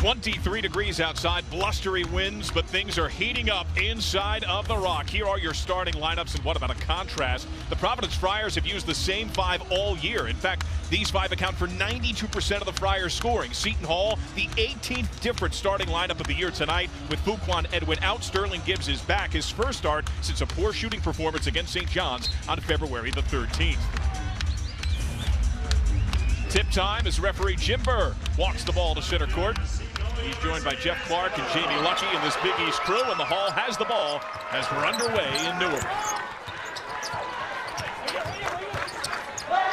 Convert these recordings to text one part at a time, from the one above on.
23 degrees outside, blustery winds, but things are heating up inside of the Rock. Here are your starting lineups, and what about a contrast? The Providence Friars have used the same five all year. In fact, these five account for 92% of the Friars scoring. Seton Hall, the 18th different starting lineup of the year tonight, with Fuquan Edwin out. Sterling Gibbs is back, his first start since a poor shooting performance against St. John's on February the 13th. Tip time as referee Jim Burr walks the ball to center court. He's joined by Jeff Clark and Jamie Lucci in this Big East crew, and the Hall has the ball as we're underway in Newark.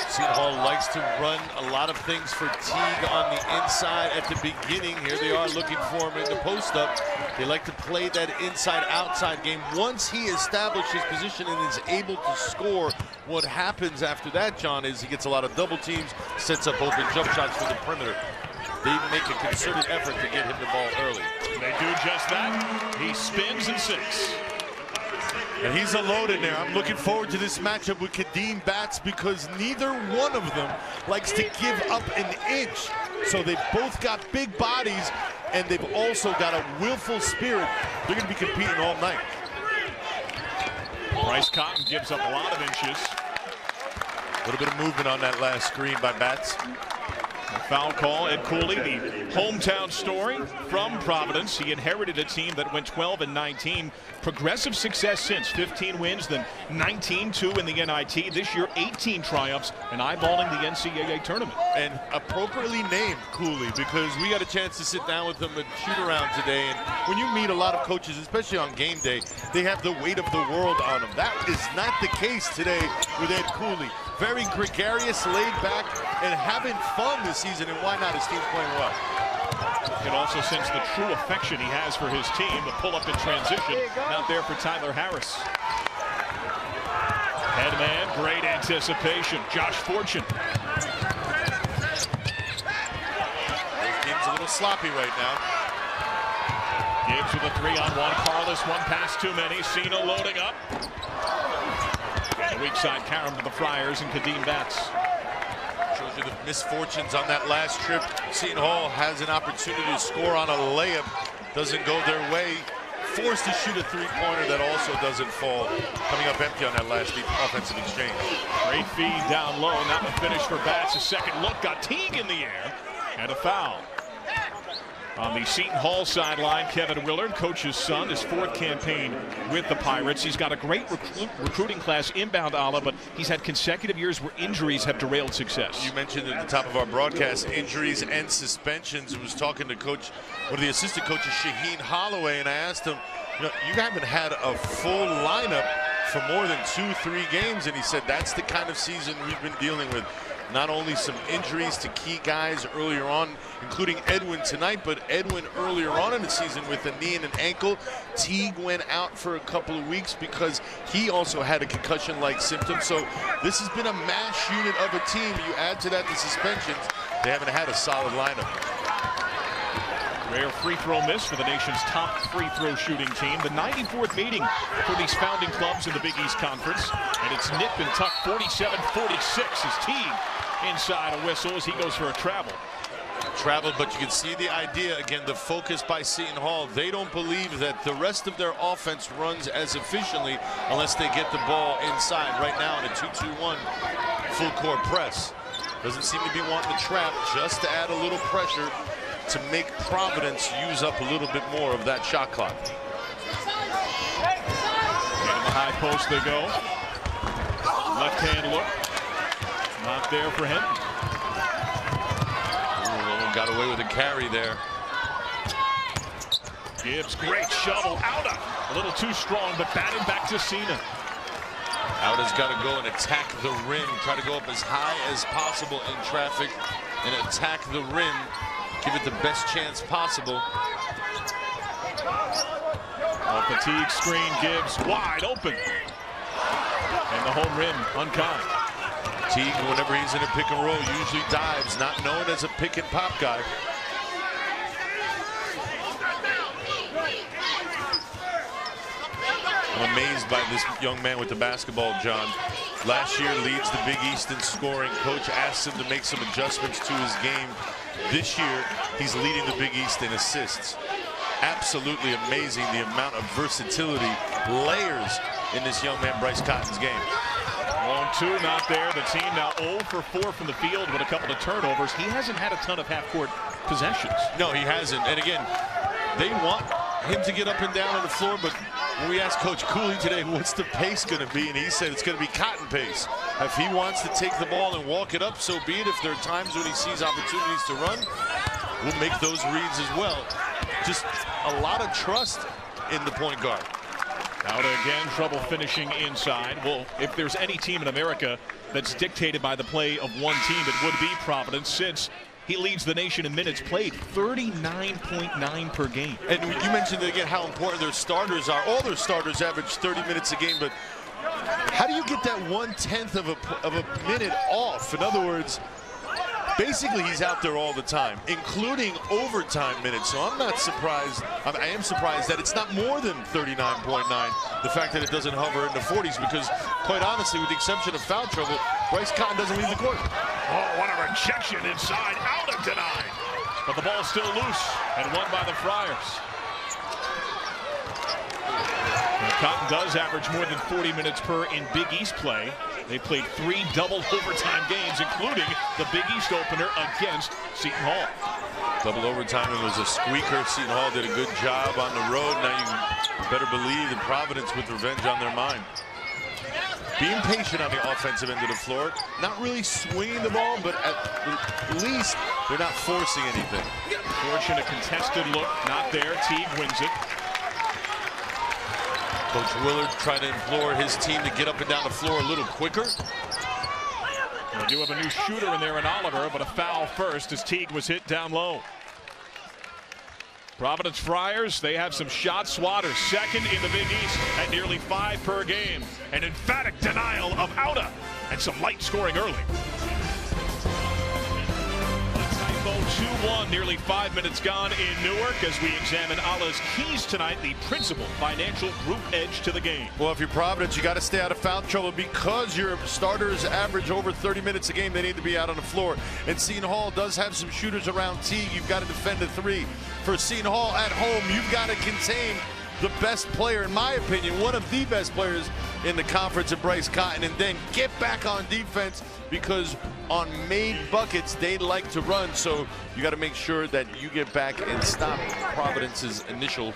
Seton Hall likes to run a lot of things for Teague on the inside at the beginning. Here they are looking for him in the post-up. They like to play that inside-outside game. Once he establishes his position and is able to score, what happens after that, John, is he gets a lot of double teams, sets up open jump shots for the perimeter. They make a concerted effort to get him the ball early. They do just that. He spins and sinks. And he's a load in there. I'm looking forward to this matchup with Kadeem Batts because neither one of them likes to give up an inch. So they've both got big bodies, and they've also got a willful spirit. They're going to be competing all night. Bryce Cotton gives up a lot of inches. A little bit of movement on that last screen by Batts. A foul call. Ed Cooley, the hometown story from Providence. He inherited a team that went 12-19. Progressive success since. 15 wins, then 19-2 in the NIT. This year, 18 triumphs and eyeballing the NCAA tournament. And appropriately named Cooley, because we got a chance to sit down with him and shoot around today. And when you meet a lot of coaches, especially on game day, they have the weight of the world on them. That is not the case today with Ed Cooley. Very gregarious, laid back, and having fun this season, and why not? His team's playing well. You can also sense the true affection he has for his team. The pull-up in transition, not there for Tyler Harris. Head man, great anticipation. Josh Fortune. This game's a little sloppy right now. Gibbs with a 3-on-1. Carlos, one pass too many. Cena loading up. And the weak side carom to the Friars and Kadeem Batts. Shows you the misfortunes on that last trip. Seton Hall has an opportunity to score on a layup. Doesn't go their way. Forced to shoot a three-pointer that also doesn't fall. Coming up empty on that last deep offensive exchange. Great feed down low. Not the finish for Batts. A second look. Got Teague in the air. And a foul. On the Seton Hall sideline, Kevin Willard, coach's son, his fourth campaign with the Pirates. He's got a great recruiting class inbound, Ala, but he's had consecutive years where injuries have derailed success. You mentioned at the top of our broadcast injuries and suspensions. I was talking to one of the assistant coaches, Shaheen Holloway, and I asked him, you haven't had a full lineup for more than 2-3 games, and he said that's the kind of season we've been dealing with. Not only some injuries to key guys earlier on, including Edwin tonight, but Edwin earlier on in the season with a knee and an ankle. Teague went out for a couple of weeks because he also had a concussion-like symptom. So this has been a mash unit of a team. You add to that the suspensions, they haven't had a solid lineup. Rare free throw miss for the nation's top free throw shooting team. The 94th meeting for these founding clubs in the Big East Conference. And it's nip and tuck 47-46 as Teague inside a whistle as he goes for a travel. But you can see the idea, again, the focus by Seton Hall. They don't believe that the rest of their offense runs as efficiently unless they get the ball inside. Right now in a 2-2-1 full court press. Doesn't seem to be wanting to trap, just to add a little pressure to make Providence use up a little bit more of that shot clock. And in the high post they go. Left hand look. Not there for him. Ooh, got away with a carry there. Gibbs, great shovel. Auda, a little too strong, but batted back to Cena. Auda's got to go and attack the rim. Try to go up as high as possible in traffic and attack the rim. Give it the best chance possible. A fatigue screen, Gibbs wide open. And the home rim unkind. Teague, whenever he's in a pick and roll, usually dives, not known as a pick and pop guy. I'm amazed by this young man with the basketball, John. Last year leads the Big East in scoring. Coach asked him to make some adjustments to his game. This year, he's leading the Big East in assists. Absolutely amazing the amount of versatility, layers in this young man Bryce Cotton's game. Long two, not there. The team now 0 for 4 from the field with a couple of turnovers. He hasn't had a ton of half-court possessions. No, he hasn't. And again, they want him to get up and down on the floor, but when we asked Coach Cooley today, what's the pace going to be? And he said it's going to be Cotton pace. If he wants to take the ball and walk it up, so be it. If there are times when he sees opportunities to run, we'll make those reads as well. Just a lot of trust in the point guard. Out again, trouble finishing inside. Well, if there's any team in America that's dictated by the play of one team, it would be Providence, since he leads the nation in minutes played, 39.9 per game. And you mentioned again how important their starters are. All their starters average 30 minutes a game, but how do you get that 1/10 of a minute off? In other words, basically he's out there all the time, including overtime minutes. So I'm not surprised. I am surprised that it's not more than 39.9. The fact that it doesn't hover in the 40s, because quite honestly, with the exception of foul trouble, Bryce Cotton doesn't leave the court. Oh, what a rejection inside, out and denied. But the ball's still loose and won by the Friars. Now, Cotton does average more than 40 minutes per in Big East play. They played 3 double overtime games, including the Big East opener against Seton Hall. Double overtime, it was a squeaker. Seton Hall did a good job on the road. Now you better believe that Providence with revenge on their mind. Being patient on the offensive end of the floor, not really swinging the ball, but at least they're not forcing anything. Fortunate contested look, not there. Teague wins it. Coach Willard tried to implore his team to get up and down the floor a little quicker. They do have a new shooter in there in Oliver, but a foul first as Teague was hit down low. Providence Friars, they have some shot swatters, second in the Big East at nearly 5 per game. An emphatic denial of Auda and some light scoring early. 2-1, nearly 5 minutes gone in Newark as we examine Allah's keys tonight, the principal financial group edge to the game. Well, if you're Providence, you got to stay out of foul trouble because your starters average over 30 minutes a game. They need to be out on the floor. And Seton Hall does have some shooters around Teague. You've got to defend a 3. For Seton Hall at home, you've got to contain the best player, in my opinion, one of the best players in the conference at Bryce Cotton, and then get back on defense, because on made buckets, they like to run. So you got to make sure that you get back and stop Providence's initial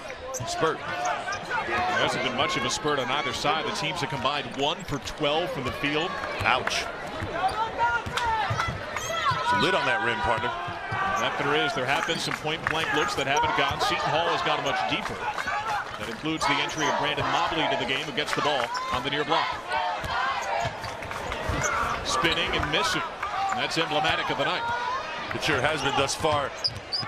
spurt. There hasn't been much of a spurt on either side. The teams have combined 1 for 12 from the field. Ouch. It's a lid on that rim, partner. That there is. There have been some point-blank looks that haven't gone. Seton Hall has gone much deeper. That includes the entry of Brandon Mobley to the game, who gets the ball on the near block. Spinning and missing. And that's emblematic of the night. It sure has been thus far.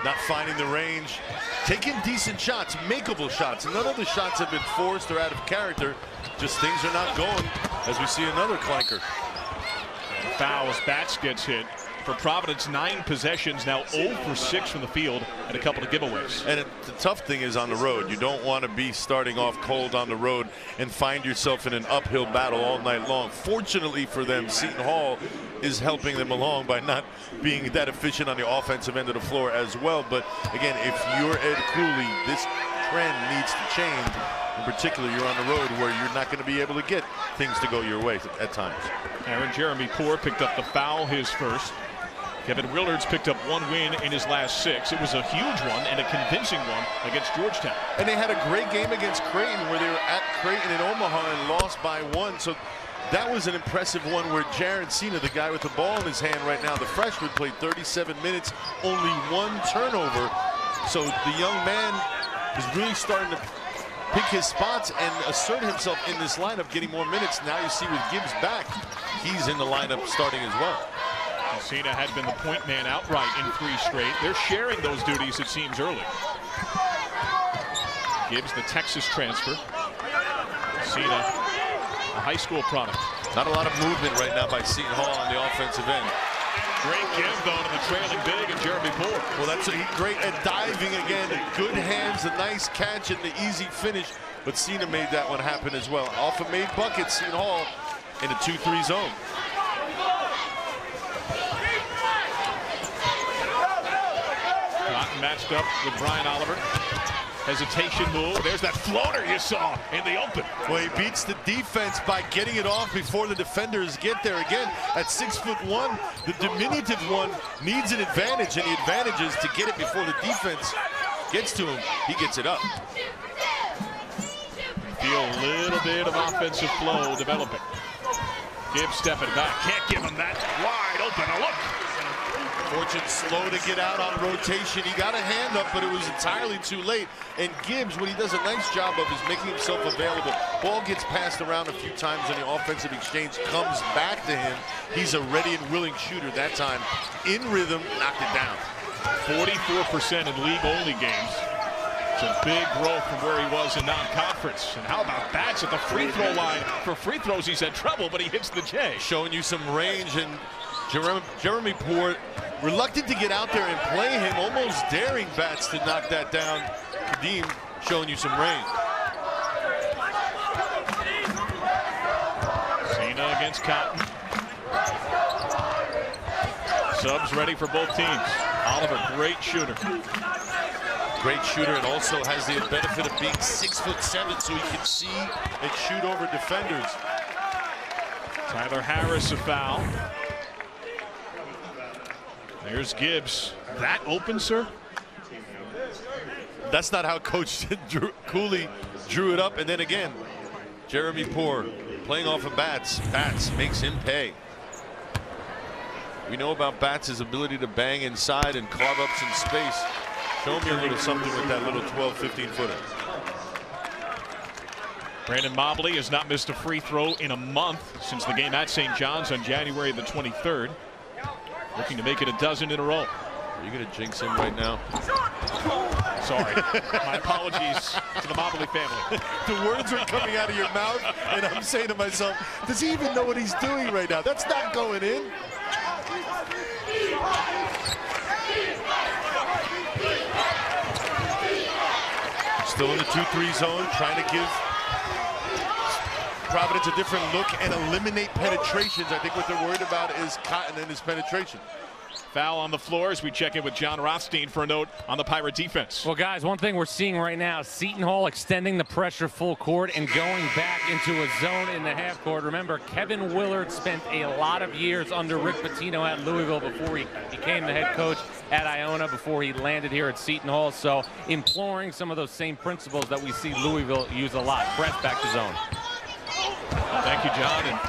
Not finding the range. Taking decent shots, makeable shots. None of the shots have been forced or out of character. Just things are not going, as we see another clanker. Foul as Bats gets hit. For Providence, 9 possessions, now 0 for 6 from the field, and a couple of giveaways. And the tough thing is on the road. You don't want to be starting off cold on the road and find yourself in an uphill battle all night long. Fortunately for them, Seton Hall is helping them along by not being that efficient on the offensive end of the floor as well. But again, if you're Ed Cooley, this trend needs to change. In particular, you're on the road where you're not going to be able to get things to go your way at times. Aaron Jeremy Poore picked up the foul, his first. Kevin Willard's picked up 1 win in his last 6. It was a huge one and a convincing one against Georgetown. And they had a great game against Creighton, where they were at Creighton in Omaha and lost by 1. So that was an impressive one where Jaron Cena, the guy with the ball in his hand right now, the freshman, played 37 minutes, only 1 turnover. So the young man is really starting to pick his spots and assert himself in this lineup, getting more minutes. Now you see with Gibbs back, he's in the lineup starting as well. Cena had been the point man outright in 3 straight. They're sharing those duties, it seems, early. Gibbs, the Texas transfer. Cena, a high school product. Not a lot of movement right now by Seton Hall on the offensive end. Great give, though, to the trailing big and Jeremy Poore. Well, that's great at diving again. Good hands, a nice catch, and the easy finish. But Cena made that one happen as well. Off a made bucket, Seton Hall in a 2-3 zone. Cotton matched up with Brian Oliver. Hesitation move. There's that floater you saw in the open. Well, he beats the defense by getting it off before the defenders get there. Again, at 6'1", the diminutive one needs an advantage, and the advantage is to get it before the defense gets to him. He gets it up. Feel a little bit of offensive flow developing. Gibbs stepping back. Can't give him that wide open a look. Fortune slow to get out on rotation. He got a hand up, but it was entirely too late. And Gibbs, what he does a nice job of is making himself available. Ball gets passed around a few times in the offensive exchange, comes back to him. He's a ready and willing shooter that time. In rhythm, knocked it down. 44% in league-only games. It's a big growth from where he was in non-conference. And how about bats at the free throw line? For free throws, he's had trouble, but he hits the J. Showing you some range, and Jeremy Port reluctant to get out there and play him, almost daring bats to knock that down. Kadeem showing you some range. Cena against Cotton. Subs ready for both teams. Oliver, great shooter. Great shooter, and also has the benefit of being 6'7", so he can see and shoot over defenders. Tyler Harris a foul. There's Gibbs. That open, sir? That's not how Coach Cooley drew it up. And then again, Jeremy Poor playing off of bats. Bats makes him pay. We know about Bats' ability to bang inside and carve up some space. Show me a little something with that little 12, 15-footer. Brandon Mobley has not missed a free throw in a month since the game at St. John's on January the 23rd. Looking to make it a dozen in a row. Are you going to jinx him right now? Sorry. My apologies to the Mobley family. The words are coming out of your mouth, and I'm saying to myself, does he even know what he's doing right now? That's not going in. Still in the 2-3 zone, trying to give Providence a different look and eliminate penetrations. I think what they're worried about is Cotton and his penetration. Foul on the floor as we check in with John Rothstein for a note on the Pirate defense. Well, guys, one thing we're seeing right now, Seton Hall extending the pressure full court and going back into a zone in the half court. Remember, Kevin Willard spent a lot of years under Rick Pitino at Louisville before he became the head coach at Iona, before he landed here at Seton Hall. So imploring some of those same principles that we see Louisville use a lot. Press back to zone. Thank you, John. And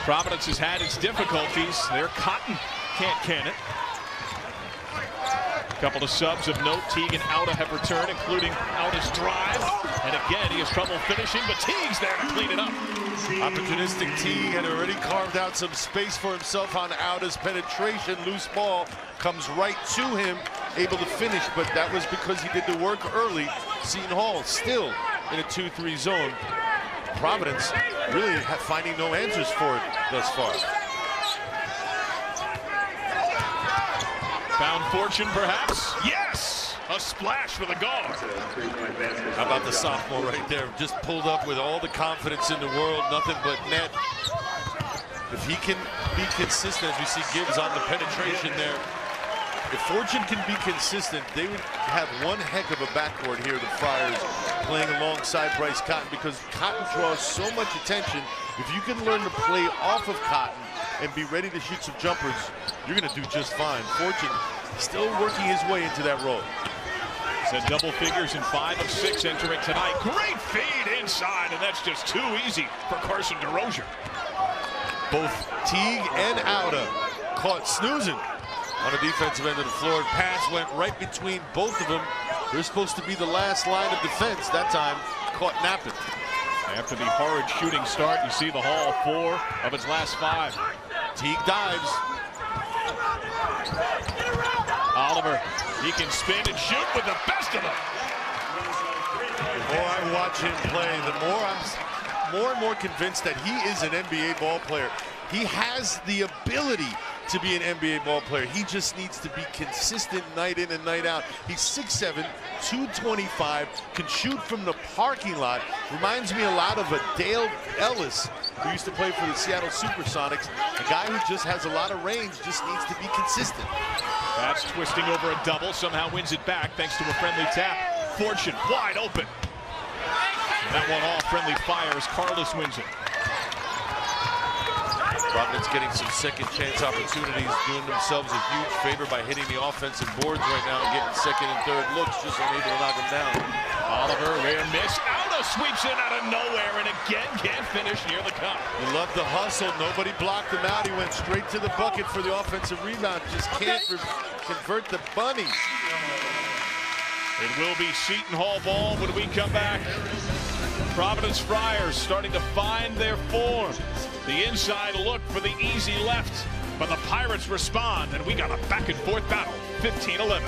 Providence has had its difficulties. Their Cotton can't can it. A couple of subs of note. Teague and Auda have returned, including Auda's drive. And again, he has trouble finishing, but Teague's there to clean it up. Opportunistic Teague had already carved out some space for himself on Auda's penetration. Loose ball comes right to him, able to finish, but that was because he did the work early. Seton Hall still in a 2-3 zone. Providence really finding no answers for it thus far. Found fortune, perhaps? Yes! A splash for the guard. How about the sophomore right there? Just pulled up with all the confidence in the world, nothing but net. If he can be consistent, as we see Gibbs on the penetration there, if Fortune can be consistent, they would have one heck of a backcourt here, the Friars, playing alongside Bryce Cotton, because Cotton draws so much attention. If you can learn to play off of Cotton and be ready to shoot some jumpers, you're going to do just fine. Fortune still working his way into that role. Said double figures in 5 of 6 entering tonight. Great feed inside, and that's just too easy for Carson DeRozier. Both Teague and Auda caught snoozing on the defensive end of the floor. Pass went right between both of them. They're supposed to be the last line of defense. That time, caught napping. After the horrid shooting start, you see the Hall 4 of its last 5. Teague dives. Oliver, he can spin and shoot with the best of them. The more I watch him play, the more I'm more and more convinced that he is an NBA ball player. He has the ability to be an NBA ball player. He just needs to be consistent night in and night out. He's 6'7", 225, can shoot from the parking lot. Reminds me a lot of a Dale Ellis, who used to play for the Seattle Supersonics. A guy who just has a lot of range, just needs to be consistent. That's twisting over a double, somehow wins it back thanks to a friendly tap. Fortune wide open. And that one off friendly fires. Carlos wins it. Providence getting some second chance opportunities, doing themselves a huge favor by hitting the offensive boards right now and getting second and third looks, just unable to knock them down. Oliver, rare miss. Auto sweeps in out of nowhere and again can't finish near the cup. You love the hustle. Nobody blocked him out. He went straight to the bucket for the offensive rebound. Just can't convert the bunny. It will be Seton Hall ball when we come back. Providence Friars starting to find their form. The inside look for the easy left, but the Pirates respond, and we got a back and forth battle, 15-11.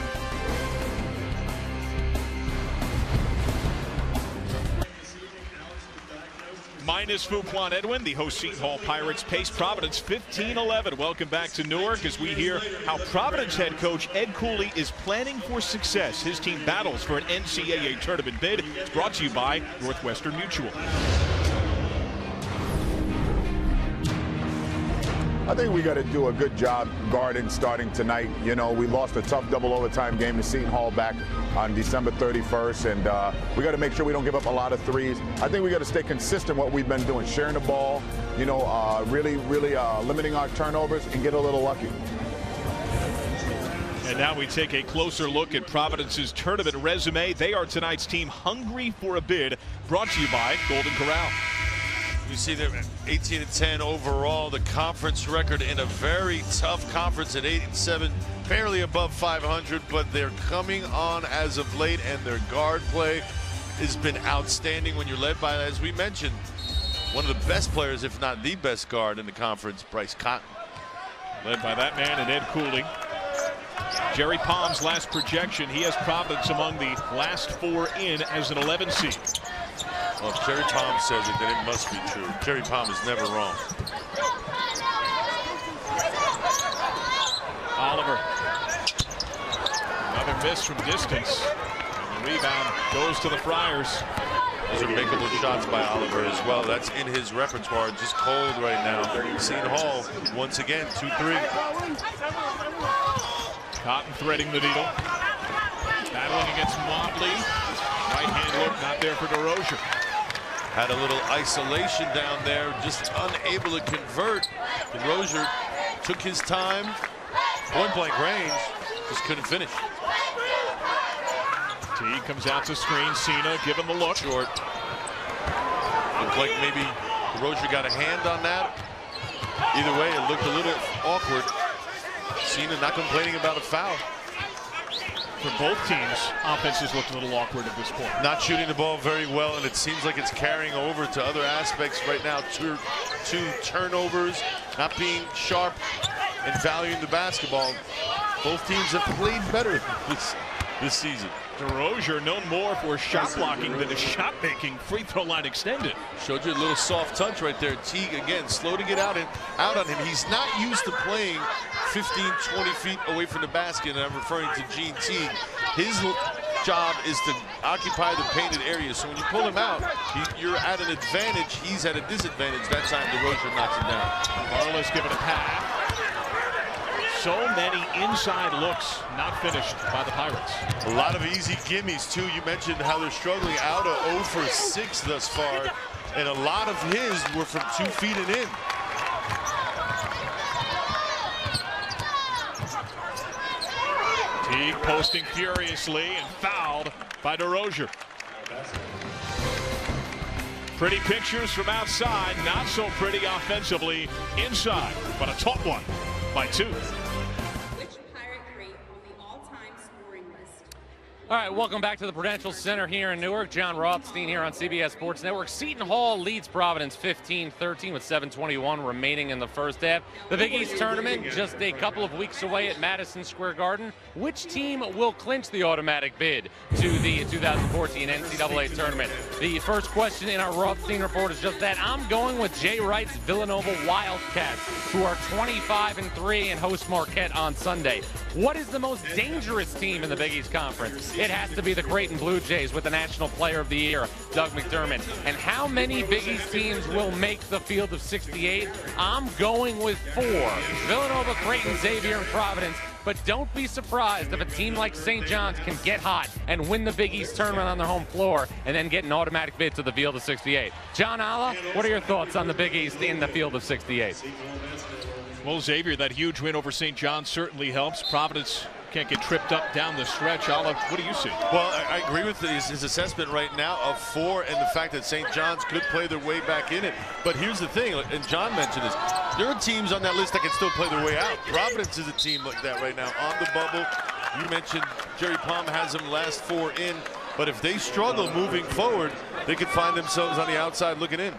Minus Fuquan Edwin, the host Seton Hall Pirates pace Providence 15-11. Welcome back to Newark as we hear how Providence head coach Ed Cooley is planning for success. His team battles for an NCAA tournament bid. It's brought to you by Northwestern Mutual. I think we got to do a good job guarding starting tonight. You know, we lost a tough double overtime game to Seton Hall back on December 31st, and we got to make sure we don't give up a lot of threes. I think we got to stay consistent what we've been doing, sharing the ball, you know, really limiting our turnovers and get a little lucky. And now we take a closer look at Providence's tournament resume. They are tonight's team hungry for a bid, brought to you by Golden Corral. You see they're 18-10 overall. The conference record in a very tough conference at 8-7, barely above 500, but they're coming on as of late, and their guard play has been outstanding when you're led by, as we mentioned, one of the best players, if not the best guard in the conference, Bryce Cotton. Led by that man and Ed Cooley. Jerry Palm's last projection, he has Providence among the last four in as an 11 seed. Well, if Jerry Palm says it, then it must be true. Jerry Palm is never wrong. Oliver. Another miss from distance. And the rebound goes to the Friars. Those are makeable shots by Oliver as well. That's in his repertoire. Just cold right now. Seton Hall, once again, 2-3. Cotton threading the needle. Battling against Mobley. Right hand look, not there for DeRozier. Had a little isolation down there, just unable to convert. DeRozier took his time, point-blank range, just couldn't finish. T comes out to screen. Cena giving the look. Short. Looked like maybe DeRozier got a hand on that. Either way, it looked a little awkward. Cena not complaining about a foul. For both teams, offenses looked a little awkward at this point. Not shooting the ball very well, and it seems like it's carrying over to other aspects right now. Two turnovers, not being sharp and valuing the basketball. Both teams have played better this season. DeRozier known more for shot blocking than his shot making. Free throw line extended. Showed you a little soft touch right there. Teague again, slow to get out on him. He's not used to playing 15, 20 feet away from the basket, and I'm referring to Gene Teague. His job is to occupy the painted area. So when you pull him out, you're at an advantage. He's at a disadvantage. That time DeRozier knocks him down. Carlos giving a pass. So many inside looks not finished by the Pirates. A lot of easy gimmies, too. You mentioned how they're struggling out of 0 for 6 thus far, and a lot of his were from 2 feet and in. Teague posting furiously and fouled by DeRozier. Pretty pictures from outside, not so pretty offensively inside, but a tough one by 2. All right, welcome back to the Prudential Center here in Newark. John Rothstein here on CBS Sports Network. Seton Hall leads Providence 15-13 with 7:21 remaining in the first half. The Big East tournament just a couple of weeks away at Madison Square Garden. Which team will clinch the automatic bid to the 2014 NCAA tournament? The first question in our Rothstein report is just that. I'm going with Jay Wright's Villanova Wildcats, who are 25-3 and host Marquette on Sunday. What is the most dangerous team in the Big East Conference? It has to be the Creighton Blue Jays with the National Player of the Year, Doug McDermott. And how many Big East teams will make the field of 68? I'm going with 4. Villanova, Creighton, Xavier, and Providence. but don't be surprised if a team like St. John's can get hot and win the Big East tournament on their home floor and then get an automatic bid to the Field of 68. John Alla, what are your thoughts on the Big East in the Field of 68? Well, Xavier, that huge win over St. John's certainly helps. Providence can't get tripped up down the stretch. Olive, what do you see? Well, I agree with his assessment right now of 4 and the fact that St. John's could play their way back in it. But here's the thing, and John mentioned this, there are teams on that list that can still play their way out. Providence is a team like that right now on the bubble. You mentioned Jerry Palm has them last 4 in, but if they struggle moving forward, they could find themselves on the outside looking in.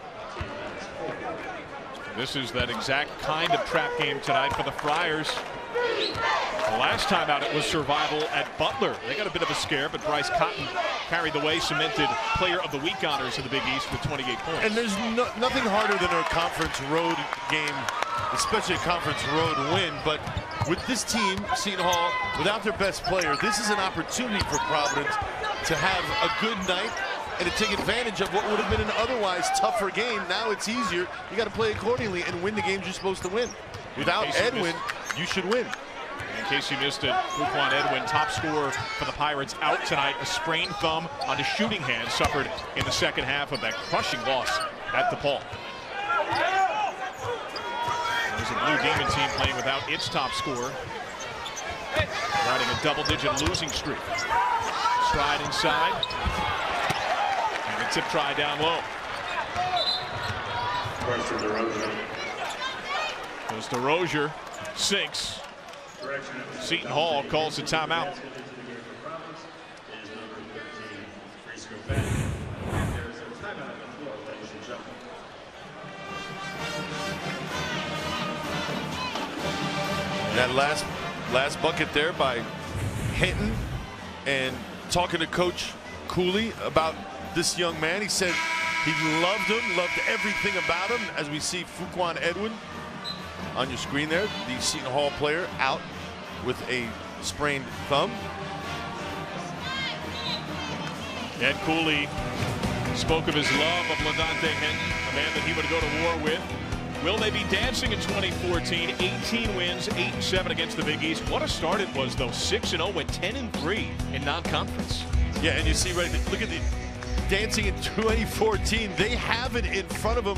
This is that exact kind of trap game tonight for the Friars. The last time out it was survival at Butler. They got a bit of a scare, but Bryce Cotton carried the way, cemented Player of the Week honors in the Big East with 28 points. And there's nothing harder than a conference road game, especially a conference road win. But with this team, Seton Hall, without their best player, this is an opportunity for Providence to have a good night and to take advantage of what would have been an otherwise tougher game. Now it's easier. You got to play accordingly and win the games you're supposed to win. Without Edwin, you should win. In case you missed it, Fuquan Edwin, top scorer for the Pirates, out tonight. A sprained thumb on his shooting hand suffered in the second half of that crushing loss at DePaul. There's a Blue Demon team playing without its top scorer, riding a double-digit losing streak. Stride inside. And a tip try down low. Goes to Rozier, sinks. Seton Hall calls a timeout. That last bucket there by Hinton, and talking to Coach Cooley about this young man, he said he loved him, loved everything about him. As we see Fuquan Edwin on your screen there, the Seton Hall player out with a sprained thumb. Ed Cooley spoke of his love of LaDontae Hinton, a man that he would go to war with. Will they be dancing in 2014? 18 wins, 8-7 against the Big East. What a start it was, though. 6-0, went 10-3 in non-conference. Yeah, and you see right, look at the dancing in 2014. They have it in front of them.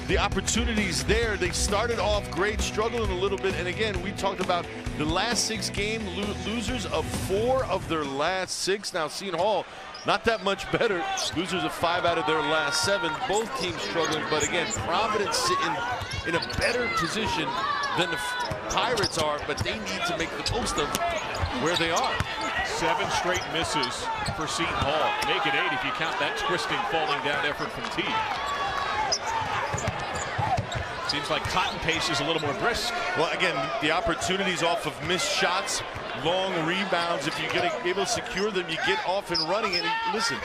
The opportunities there. They started off great, struggling a little bit, and again, we talked about the last 6 game losers of 4 of their last 6. Now Seton Hall, not that much better. Losers of 5 out of their last 7. Both teams struggling, but again, Providence sitting in a better position than the Pirates are, but they need to make the most of where they are. 7 straight misses for Seton Hall. Make it 8 if you count that twisting, falling down effort from Teague. Seems like Cotton pace is a little more brisk. Well, again, the opportunities off of missed shots, long rebounds, if you're able to secure them, you get off and running. And listen,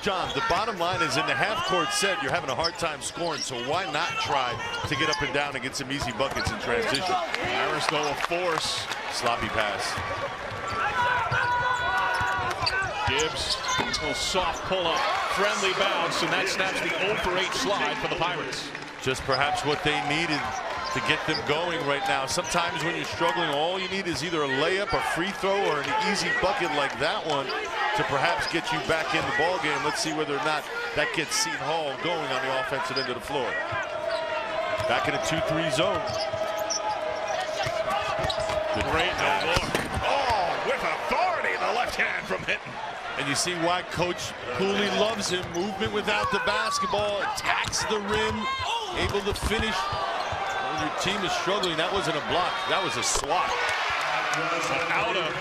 John, the bottom line is in the half-court set, you're having a hard time scoring, so why not try to get up and down and get some easy buckets in transition? Harris, though, a force. Sloppy pass. Gibbs, a little soft pull-up, friendly bounce, and that snaps the 0-for-8 slide for the Pirates. Just perhaps what they needed to get them going right now. Sometimes when you're struggling, all you need is either a layup, a free throw, or an easy bucket like that one to perhaps get you back in the ball game. Let's see whether or not that gets Seton Hall going on the offensive end of the floor. Back in a 2-3 zone. Great look. Oh, with authority, the left hand from Hinton. And you see why Coach Cooley loves him. Movement without the basketball, attacks the rim, able to finish. When your team is struggling, that wasn't a block, that was a swat. Auda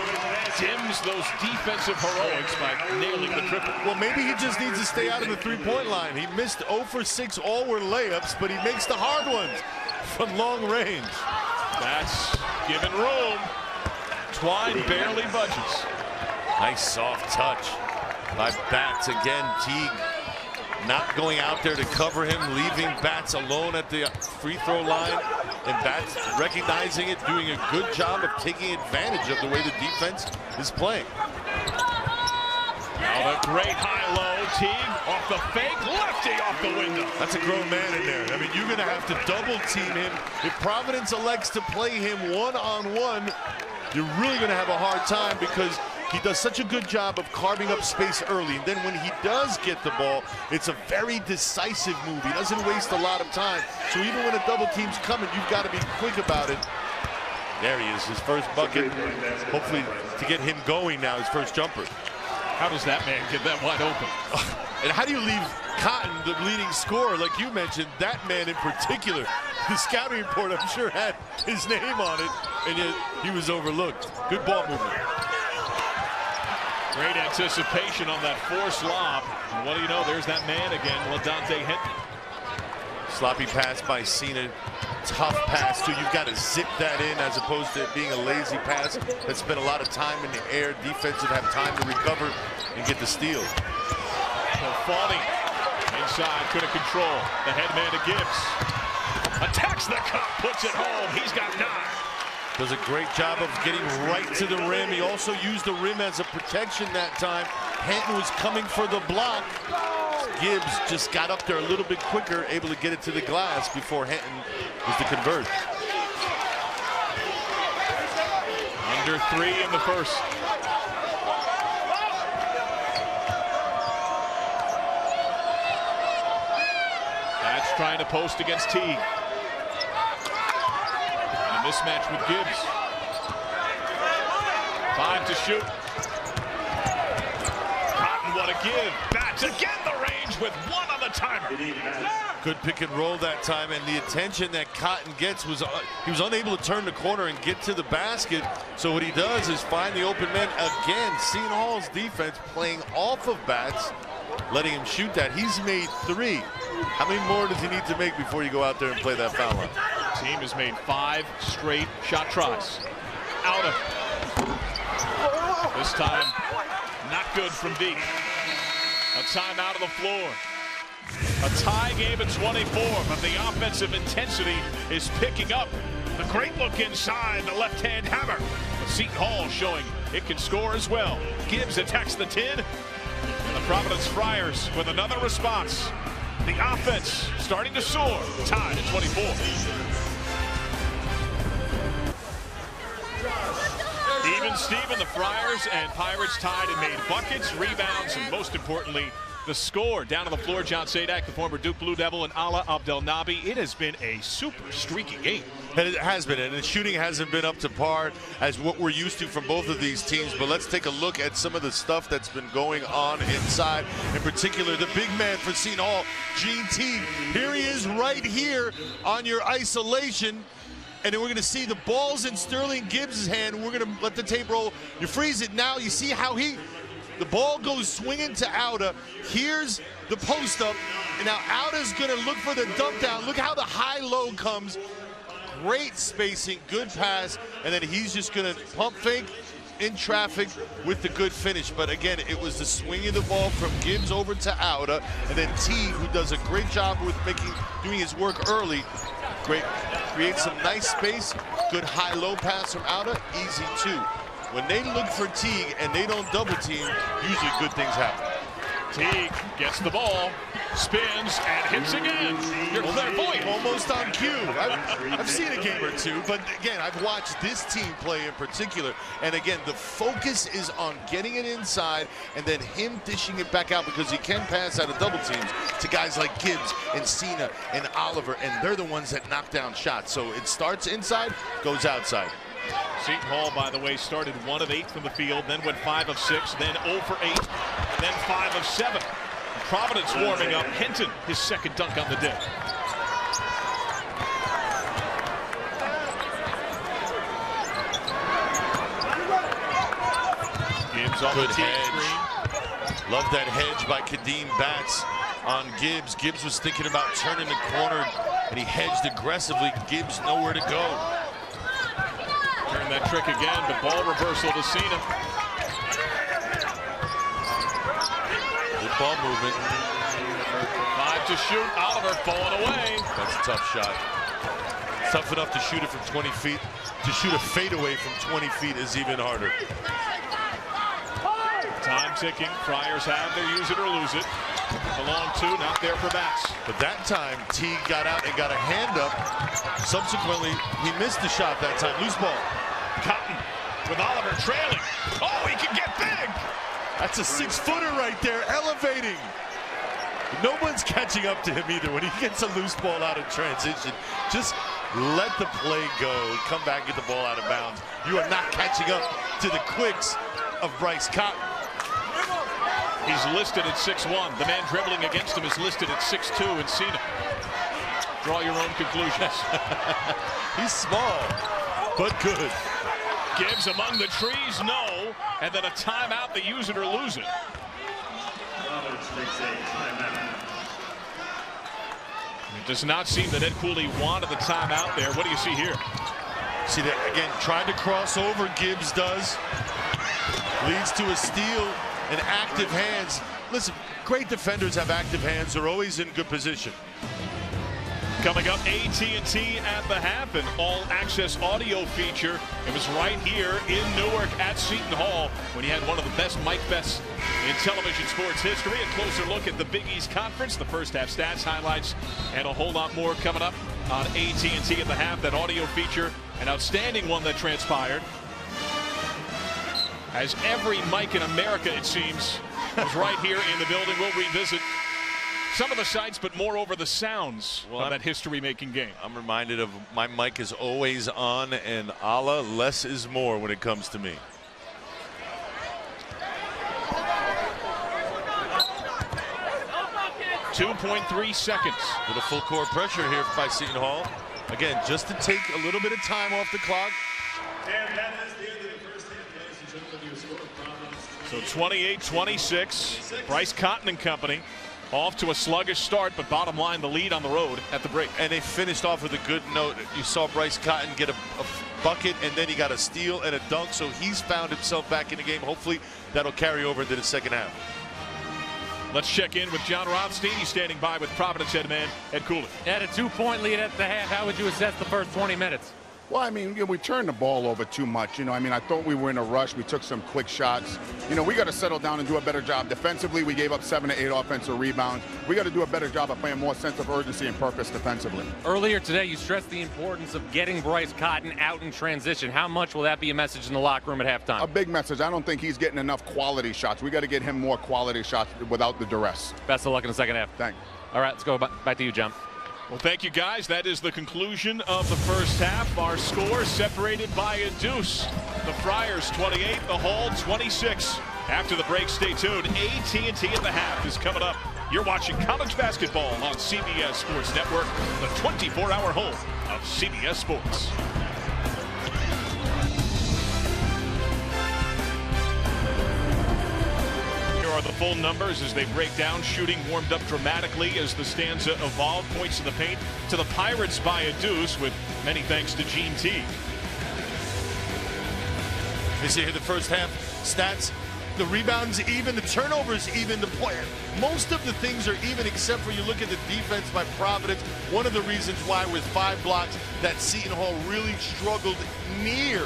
dims those defensive heroics by nailing the triple. Well, maybe he just needs to stay out of the three-point line. He missed 0 for 6, all were layups, but he makes the hard ones from long range. That's given room. Twine barely budges. Nice soft touch by Batts. Again, Teague not going out there to cover him, leaving Batts alone at the free throw line. And Batts recognizing it, doing a good job of taking advantage of the way the defense is playing. Now the great high-low. Teague off the fake, lefty off the window. That's a grown man in there. I mean, you're going to have to double team him. If Providence elects to play him one-on-one, you're really going to have a hard time because he does such a good job of carving up space early. And then when he does get the ball, it's a very decisive move. He doesn't waste a lot of time. So even when a double team's coming, you've got to be quick about it. There he is, his first bucket. Hopefully to get him going now, his first jumper. How does that man get that wide open? And how do you leave Cotton, the leading scorer, like you mentioned, that man in particular? The scouting report, I'm sure, had his name on it, and yet he was overlooked. Good ball movement. Great anticipation on that forced lob. And what do you know, there's that man again, LaDontae Hinton. Sloppy pass by Cena. Tough pass, too. You've got to zip that in as opposed to it being a lazy pass that spent a lot of time in the air. Defense would have time to recover and get the steal. So Fawny inside, couldn't control. The head man to Gibbs. Attacks the cup, puts it home. He's got 9. Does a great job of getting right to the rim. He also used the rim as a protection that time. Hinton was coming for the block. Gibbs just got up there a little bit quicker, able to get it to the glass before Hinton was to convert. Under 3 in the first. That's trying to post against Teague. And a mismatch with Gibbs. 5 to shoot. Cotton, what a give. Bats again the range with 1 on the timer. Good pick and roll that time, and the attention that Cotton gets was he was unable to turn the corner and get to the basket. So what he does is find the open man again. Seton Hall's defense playing off of Bats, letting him shoot that. He's made 3. How many more does he need to make before you go out there and play that foul line? Team has made 5 straight shot tries. Out of. This time, not good from deep. A timeout on the floor. A tie game at 24, but the offensive intensity is picking up. The great look inside, the left-hand hammer. But Seton Hall showing it can score as well. Gibbs attacks the tin, and the Providence Friars with another response. The offense starting to soar, tied at 24. Even Steven, the Friars and Pirates tied and made buckets, rebounds, and most importantly, the score. Down on the floor, John Sadak, the former Duke Blue Devil, and Ala Abdelnaby. It has been a super streaky game. And it has been, and the shooting hasn't been up to par as what we're used to from both of these teams. But let's take a look at some of the stuff that's been going on inside. In particular, the big man for Seton Hall, Gene Teague. Here he is right here on your isolation. And then we're going to see the ball's in Sterling Gibbs' hand. We're going to let the tape roll. You freeze it now. You see how the ball goes swinging to Auda. Here's the post up. And now Auda's going to look for the dump down. Look how the high-low comes. Great spacing, good pass. And then he's just going to pump fake in traffic with the good finish. But again, it was the swing of the ball from Gibbs over to Auda. And then Teague, who does a great job with doing his work early. Great, creates some nice space. Good high-low pass from Auda, easy 2. When they look for Teague and they don't double team, usually good things happen. Teague gets the ball, spins, and hits again. You're clairvoyant. Almost on cue. I've seen a game or 2, but again, I've watched this team play in particular. And again, the focus is on getting it inside and then him dishing it back out because he can pass out of double teams to guys like Gibbs and Cena and Oliver, and they're the ones that knock down shots. So it starts inside, goes outside. Seton Hall, by the way, started 1 of 8 from the field, then went 5 of 6, then 0 for 8, and then 5 of 7. Providence warming up. Hinton, his second dunk on the day. Gibbs off the screen. Love that hedge by Kadeem Bats on Gibbs. Gibbs was thinking about turning the corner, and he hedged aggressively. Gibbs nowhere to go. Turn that trick again, but ball reversal to Cena. Good ball movement. 5 to shoot. Oliver falling away. That's a tough shot. Tough enough to shoot it from 20 feet. To shoot a fadeaway from 20 feet is even harder. Time ticking. Friars have their use it or lose it. The long 2, not there for Bats. But that time, Teague got out and got a hand up. Subsequently, he missed the shot that time. Loose ball. Cotton with Oliver trailing. Oh, he can get big. That's a 6-footer right there, elevating. No one's catching up to him either. When he gets a loose ball out of transition, just let the play go. Come back, get the ball out of bounds. You are not catching up to the quicks of Bryce Cotton. He's listed at 6'1". The man dribbling against him is listed at 6'2", and Cena. Draw your own conclusions. He's small, but good. Gibbs among the trees, no. And then a timeout, they use it or lose it. It does not seem that Ed Cooley wanted the timeout there. What do you see here? See that again, trying to cross over, Gibbs does. Leads to a steal and active hands. Listen, great defenders have active hands. They're always in good position. Coming up, AT&T at the half, an all-access audio feature. It was right here in Newark at Seton Hall when you had one of the best Mike Fests in television sports history. A closer look at the Big East Conference, the first half stats, highlights, and a whole lot more coming up on AT&T at the half. That audio feature, an outstanding one that transpired. As every Mike in America, it seems, was right here in the building. We'll revisit some of the sights, but moreover the sounds of that history-making game. I'm reminded of my mic is always on, and Allah, less is more when it comes to me. .3 seconds. Little full court pressure here by Seton Hall. Again, just to take a little bit of time off the clock. So 28-26. Bryce Cotton and company off to a sluggish start, but bottom line, the lead on the road at the break. And they finished off with a good note. You saw Bryce Cotton get a bucket, and then he got a steal and a dunk, so he's found himself back in the game. Hopefully that'll carry over into the second half. Let's check in with John Rothstein. He's standing by with Providence head man Ed Cooley. At a 2-point lead at the half, how would you assess the first 20 minutes? Well, I mean, we turned the ball over too much. I mean, I thought we were in a rush. We took some quick shots. We got to settle down and do a better job. Defensively, we gave up 7 to 8 offensive rebounds. We got to do a better job of playing more sense of urgency and purpose defensively. Earlier today, you stressed the importance of getting Bryce Cotton out in transition. How much will that be a message in the locker room at halftime? A big message. I don't think he's getting enough quality shots. We got to get him more quality shots without the duress. Best of luck in the second half. Thanks. All right, let's go back to you, John. Well, thank you, guys. That is the conclusion of the first half. Our score separated by a deuce. The Friars 28, the Hall 26. After the break, stay tuned. AT&T at the half is coming up. You're watching college basketball on CBS Sports Network, the 24-hour home of CBS Sports. Are the full numbers as they break down. Shooting warmed up dramatically as the stanza evolved. Points in the paint to the Pirates by a deuce, with many thanks to Gene Teague. You see here the first half stats. The rebounds even, the turnovers even, the play. Most of the things are even, except for you look at the defense by Providence. One of the reasons why with 5 blocks that Seton Hall really struggled near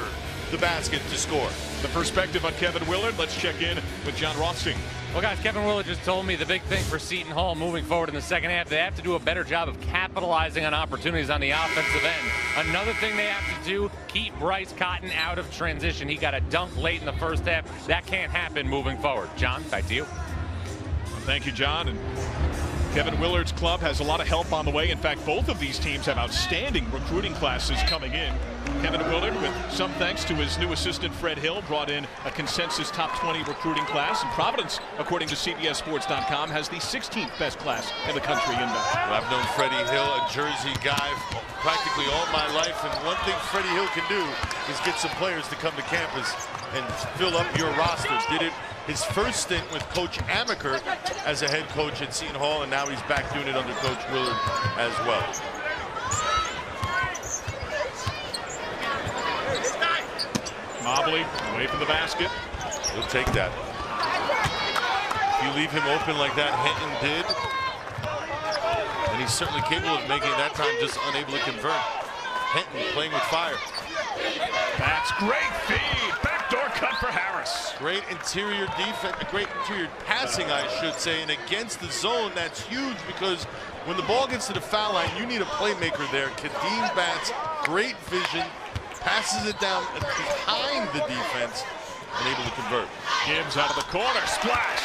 the basket to score. The perspective on Kevin Willard. Let's check in with John Rothstein. Well, guys, Kevin Willard just told me the big thing for Seton Hall moving forward in the second half, they have to do a better job of capitalizing on opportunities on the offensive end. Another thing they have to do, keep Bryce Cotton out of transition. He got a dunk late in the first half. That can't happen moving forward. John, back to you. Well, thank you, John. And Kevin Willard's club has a lot of help on the way. In fact, both of these teams have outstanding recruiting classes coming in. Kevin Willard, with some thanks to his new assistant Fred Hill, brought in a consensus top 20 recruiting class. And Providence, according to CBSSports.com, has the 16th best class in the country in basketball. Well, I've known Freddie Hill, a Jersey guy, practically all my life. And one thing Freddie Hill can do is get some players to come to campus and fill up your roster. Did it his first stint with Coach Amaker as a head coach at Seton Hall, and now he's back doing it under Coach Willard as well. Mobley away from the basket. He'll take that. If you leave him open like that, Hinton did, and he's certainly capable of making it that time, just unable to convert. Hinton playing with fire. That's great feed. Backdoor cut for Harris. Great interior defense, great interior passing, I should say, and against the zone, that's huge because when the ball gets to the foul line, you need a playmaker there. Kadeem Batts, great vision, passes it down behind the defense and able to convert. Gibbs out of the corner, splash.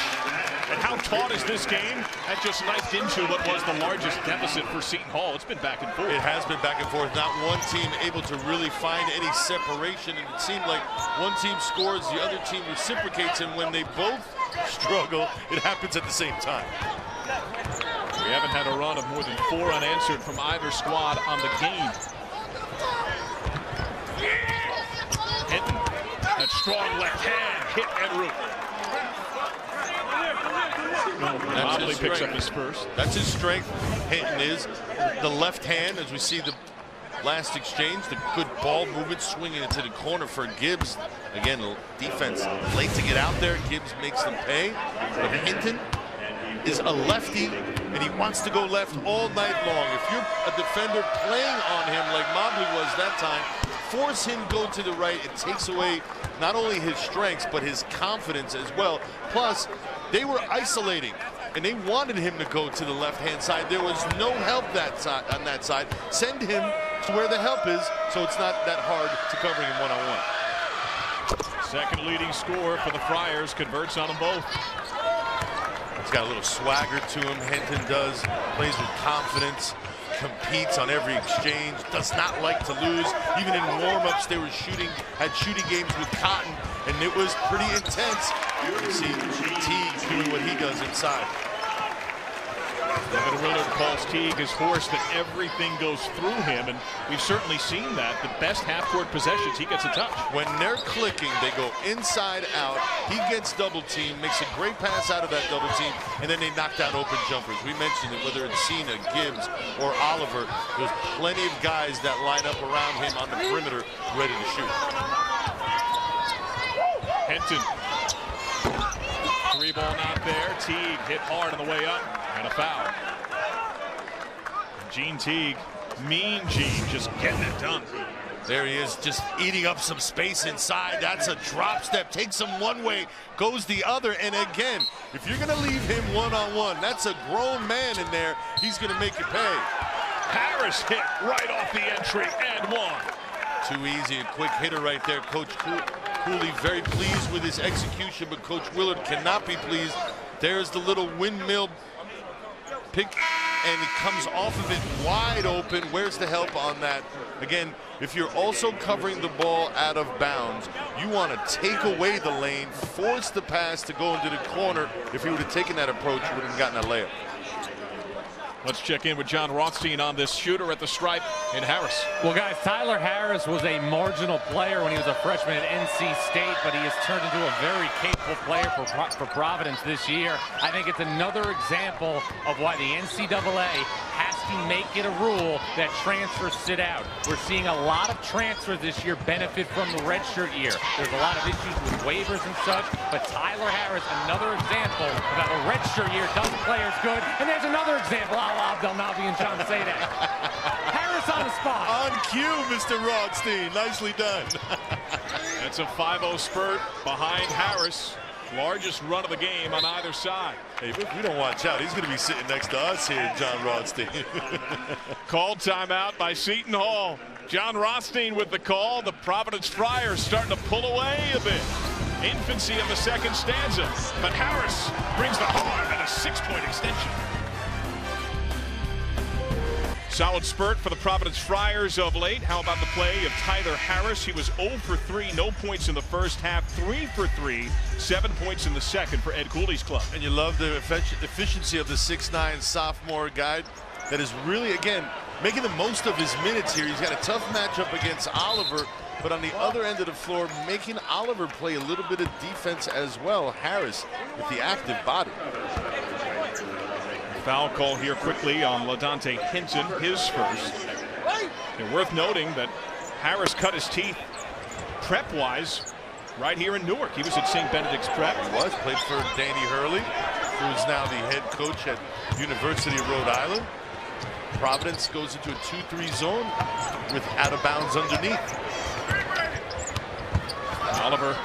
And how taut is this game? That just knifed into what was the largest deficit for Seton Hall. It's been back and forth. It has been back and forth. Not one team able to really find any separation. And it seemed like one team scores, the other team reciprocates. And when they both struggle, it happens at the same time. We haven't had a run of more than 4 unanswered from either squad on the game. Hinton, that strong left hand hit en route. Mobley picks up his first. That's his strength. Hinton is the left hand, as we see the last exchange, the good ball movement, swinging into the corner for Gibbs. Again, defense late to get out there. Gibbs makes them pay. But Hinton is a lefty, and he wants to go left all night long. If you're a defender playing on him like Mobley was that time, force him go to the right. It takes away not only his strengths, but his confidence as well. Plus, they were isolating, and they wanted him to go to the left-hand side. There was no help on that side. Send him to where the help is, so it's not that hard to cover him one-on-one. Second leading scorer for the Friars, converts on them both. He's got a little swagger to him. Hinton does, plays with confidence, competes on every exchange, does not like to lose. Even in warm-ups, they were had shooting games with Cotton, and it was pretty intense. You see Teague doing what he does inside. Kevin Willard calls Teague his horse, that everything goes through him, and we've certainly seen that. The best half-court possessions, he gets a touch. When they're clicking, they go inside out. He gets double-teamed, makes a great pass out of that double team, and then they knock down open jumpers. We mentioned it, whether it's Cena, Gibbs, or Oliver, there's plenty of guys that line up around him on the perimeter ready to shoot. Hinton. 3-ball not there. Teague hit hard on the way up, and a foul. Gene Teague, mean Gene, just getting it done. There he is, just eating up some space inside. That's a drop step. Takes him one way, goes the other. And again, if you're going to leave him one-on-one, that's a grown man in there. He's going to make you pay. Harris hit right off the entry and one. Too easy, a quick hitter right there. Coach Cooley very pleased with his execution, but Coach Willard cannot be pleased. There's the little windmill pick, and it comes off of it wide open. Where's the help on that? Again, if you're also covering the ball out of bounds, you want to take away the lane, force the pass to go into the corner. If he would have taken that approach, he would have gotten a layup. Let's check in with John Rothstein on this shooter at the stripe in Harris. Well, guys, Tyler Harris was a marginal player when he was a freshman at NC State, but he has turned into a very capable player for Providence this year. I think it's another example of why the NCAA has to make it a rule that transfers sit out. We're seeing a lot of transfers this year benefit from the redshirt year. There's a lot of issues with waivers and such, but Tyler Harris, another example of how the redshirt year does players good. And there's another example. Abdel Nabi and John say that. Harris on the spot. On cue, Mr. Rothstein. Nicely done. That's a 5-0 spurt behind Harris. Largest run of the game on either side. Hey, if we don't watch out, he's going to be sitting next to us here, John Rothstein. Called timeout by Seton Hall. John Rothstein with the call. The Providence Friars starting to pull away a bit. Infancy of the second stanza. But Harris brings the harm and a 6-point extension. Solid spurt for the Providence Friars of late. How about the play of Tyler Harris? He was 0 for 3, no points in the first half, 3 for 3, 7 points in the second for Ed Cooley's club. And you love the efficiency of the 6'9" sophomore guy that is really, again, making the most of his minutes here. He's got a tough matchup against Oliver, but on the other end of the floor, making Oliver play a little bit of defense as well. Harris with the active body. Foul call here quickly on LaDontae Hinton, his first. And worth noting that Harris cut his teeth prep-wise right here in Newark. He was at St. Benedict's Prep. He was, played for Danny Hurley, who is now the head coach at University of Rhode Island. Providence goes into a 2-3 zone with out of bounds underneath. Oliver,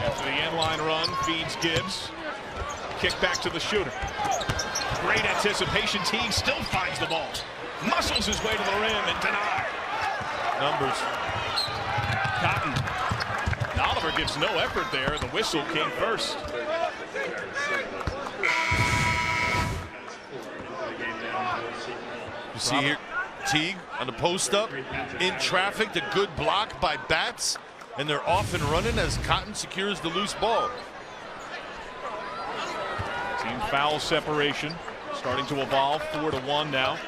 after the end line run, feeds Gibbs. Kick back to the shooter. Great anticipation. Teague still finds the ball. Muscles his way to the rim and denied. Numbers. Cotton. And Oliver gives no effort there. The whistle came first. You see here, Teague on the post up, in traffic, the good block by Bats, and they're off and running as Cotton secures the loose ball. Team foul separation starting to evolve, 4-1 now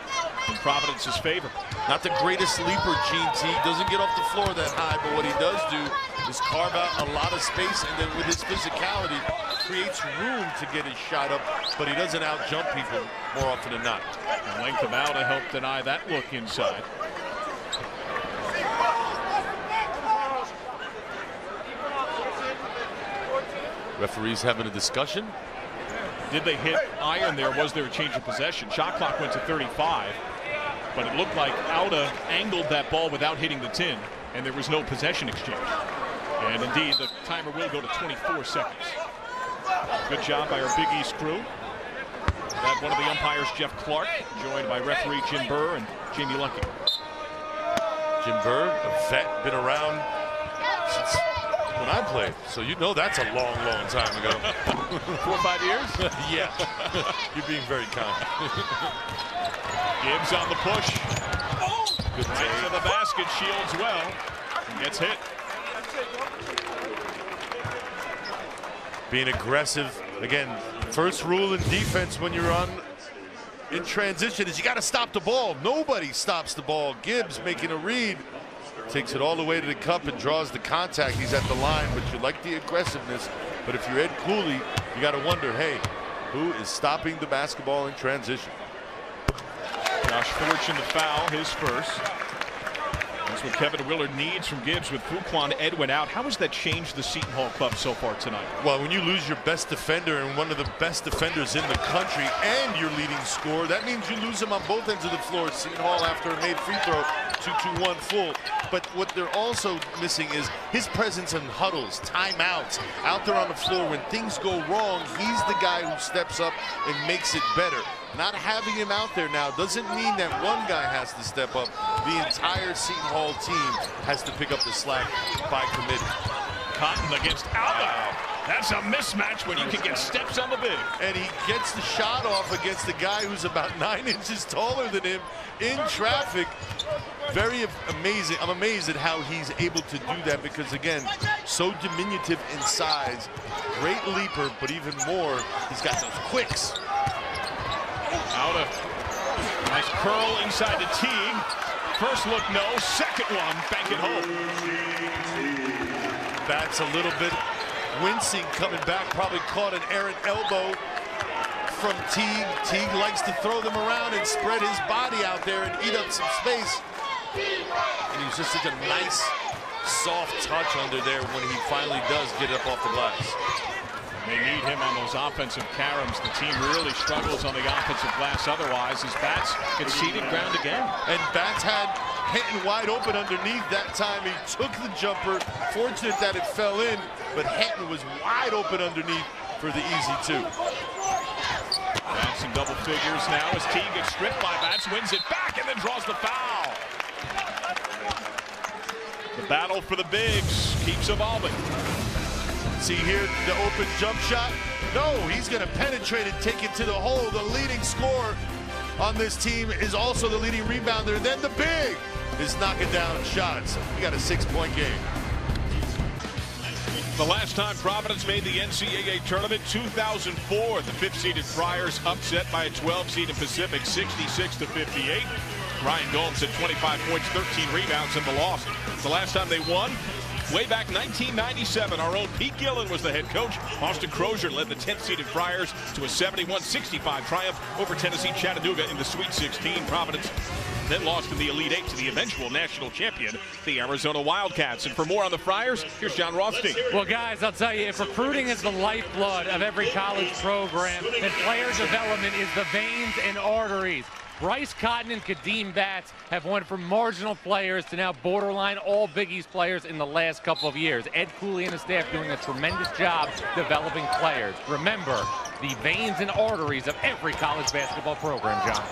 in Providence's favor. Not the greatest leaper, Gene Teague. Doesn't get off the floor that high, but what he does do is carve out a lot of space, and then with his physicality, creates room to get his shot up, but he doesn't out-jump people more often than not. The length of out to help deny that look inside. Referees having a discussion. Did they hit iron there? Was there a change of possession? Shot clock went to 35, but it looked like Auda angled that ball without hitting the tin, and there was no possession exchange. And indeed, the timer will go to 24 seconds. Good job by our Big East crew. That one of the umpires, Jeff Clark, joined by referee Jim Burr and Jamie Luckey. Jim Burr, a vet, been around since when I played, so you know that's a long, long time ago. 4 or 5 years? Yeah, you're being very kind. Gibbs on the push. Good Right take. to the basket, shields well, and gets hit. Being aggressive. Again, first rule in defense when you're in transition is you got to stop the ball. Nobody stops the ball. Gibbs making a read. Takes it all the way to the cup and draws the contact. He's at the line, but you like the aggressiveness. But if you're Ed Cooley, you got to wonder, hey, who is stopping the basketball in transition? Josh Fortune the foul, his first. That's what Kevin Willard needs from Gibbs with Fuquan Edwin out. How has that changed the Seton Hall club so far tonight? Well, when you lose your best defender and one of the best defenders in the country and your leading scorer, that means you lose him on both ends of the floor. Seton Hall after a made free throw, 2-2-1 full. But what they're also missing is his presence in huddles, timeouts, out there on the floor. When things go wrong, he's the guy who steps up and makes it better. Not having him out there now doesn't mean that one guy has to step up. The entire Seton Hall team has to pick up the slack by committee. Cotton against Alba. That's a mismatch when you can get steps on the big. And he gets the shot off against the guy who's about 9 inches taller than him in traffic. Very amazing. I'm amazed at how he's able to do that because, again, so diminutive in size. Great leaper, but even more, he's got those quicks. Auda. Nice curl inside the Teague. First look, no. Second one, bank it home. Bats a little bit wincing coming back. Probably caught an errant elbow from Teague. Teague likes to throw them around and spread his body out there and eat up some space. And he's just such a nice, soft touch under there when he finally does get up off the glass. They need him on those offensive caroms. The team really struggles on the offensive glass otherwise as Bats conceded ground again. And Bats had Hinton wide open underneath that time. He took the jumper. Fortunate that it fell in, but Hinton was wide open underneath for the easy two. Bats in double figures now as Teague gets stripped by Bats, wins it back, and then draws the foul. The battle for the bigs keeps evolving. See here, the open jump shot. No, he's going to penetrate and take it to the hole. The leading scorer on this team is also the leading rebounder. And then the big is knocking down shots. We got a 6-point game. The last time Providence made the NCAA tournament, 2004, the 5th-seeded Friars upset by a 12-seed in Pacific, 66-58. Ryan Gomes had 25 points, 13 rebounds in the loss. The last time they won, way back 1997, our own Pete Gillen was the head coach. Austin Crozier led the 10th-seeded Friars to a 71-65 triumph over Tennessee Chattanooga in the Sweet 16. Providence then lost in the Elite Eight to the eventual national champion, the Arizona Wildcats. And for more on the Friars, here's John Rothstein. Well, guys, I'll tell you, if recruiting is the lifeblood of every college program, then player development is the veins and arteries. Bryce Cotton and Kadeem Bats have went from marginal players to now borderline all Big East players in the last couple of years. Ed Cooley and his staff doing a tremendous job developing players. Remember, the veins and arteries of every college basketball program, John.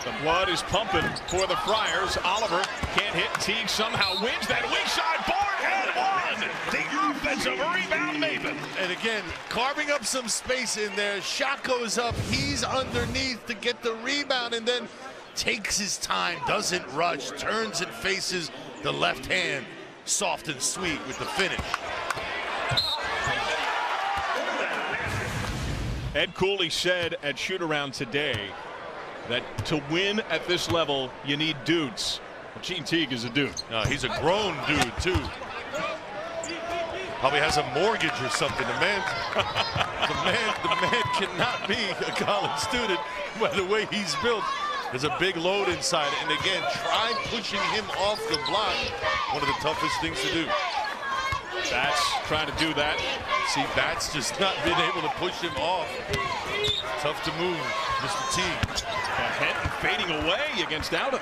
The blood is pumping for the Friars. Oliver can't hit. Teague somehow wins that weak side board. offensive rebound, Maven. And again, carving up some space in there. Shot goes up. He's underneath to get the rebound and then takes his time, doesn't rush, turns and faces the left hand. Soft and sweet with the finish. Ed Cooley said at shoot-around today that to win at this level, you need dudes. Well, Gene Teague is a dude. He's a grown dude, too. Probably has a mortgage or something. The man cannot be a college student by the way he's built. There's a big load inside. And again, try pushing him off the block. One of the toughest things to do. Bats trying to do that. See, Bats just not being able to push him off. Tough to move, Mr. Teague. Henton fading away against Alda.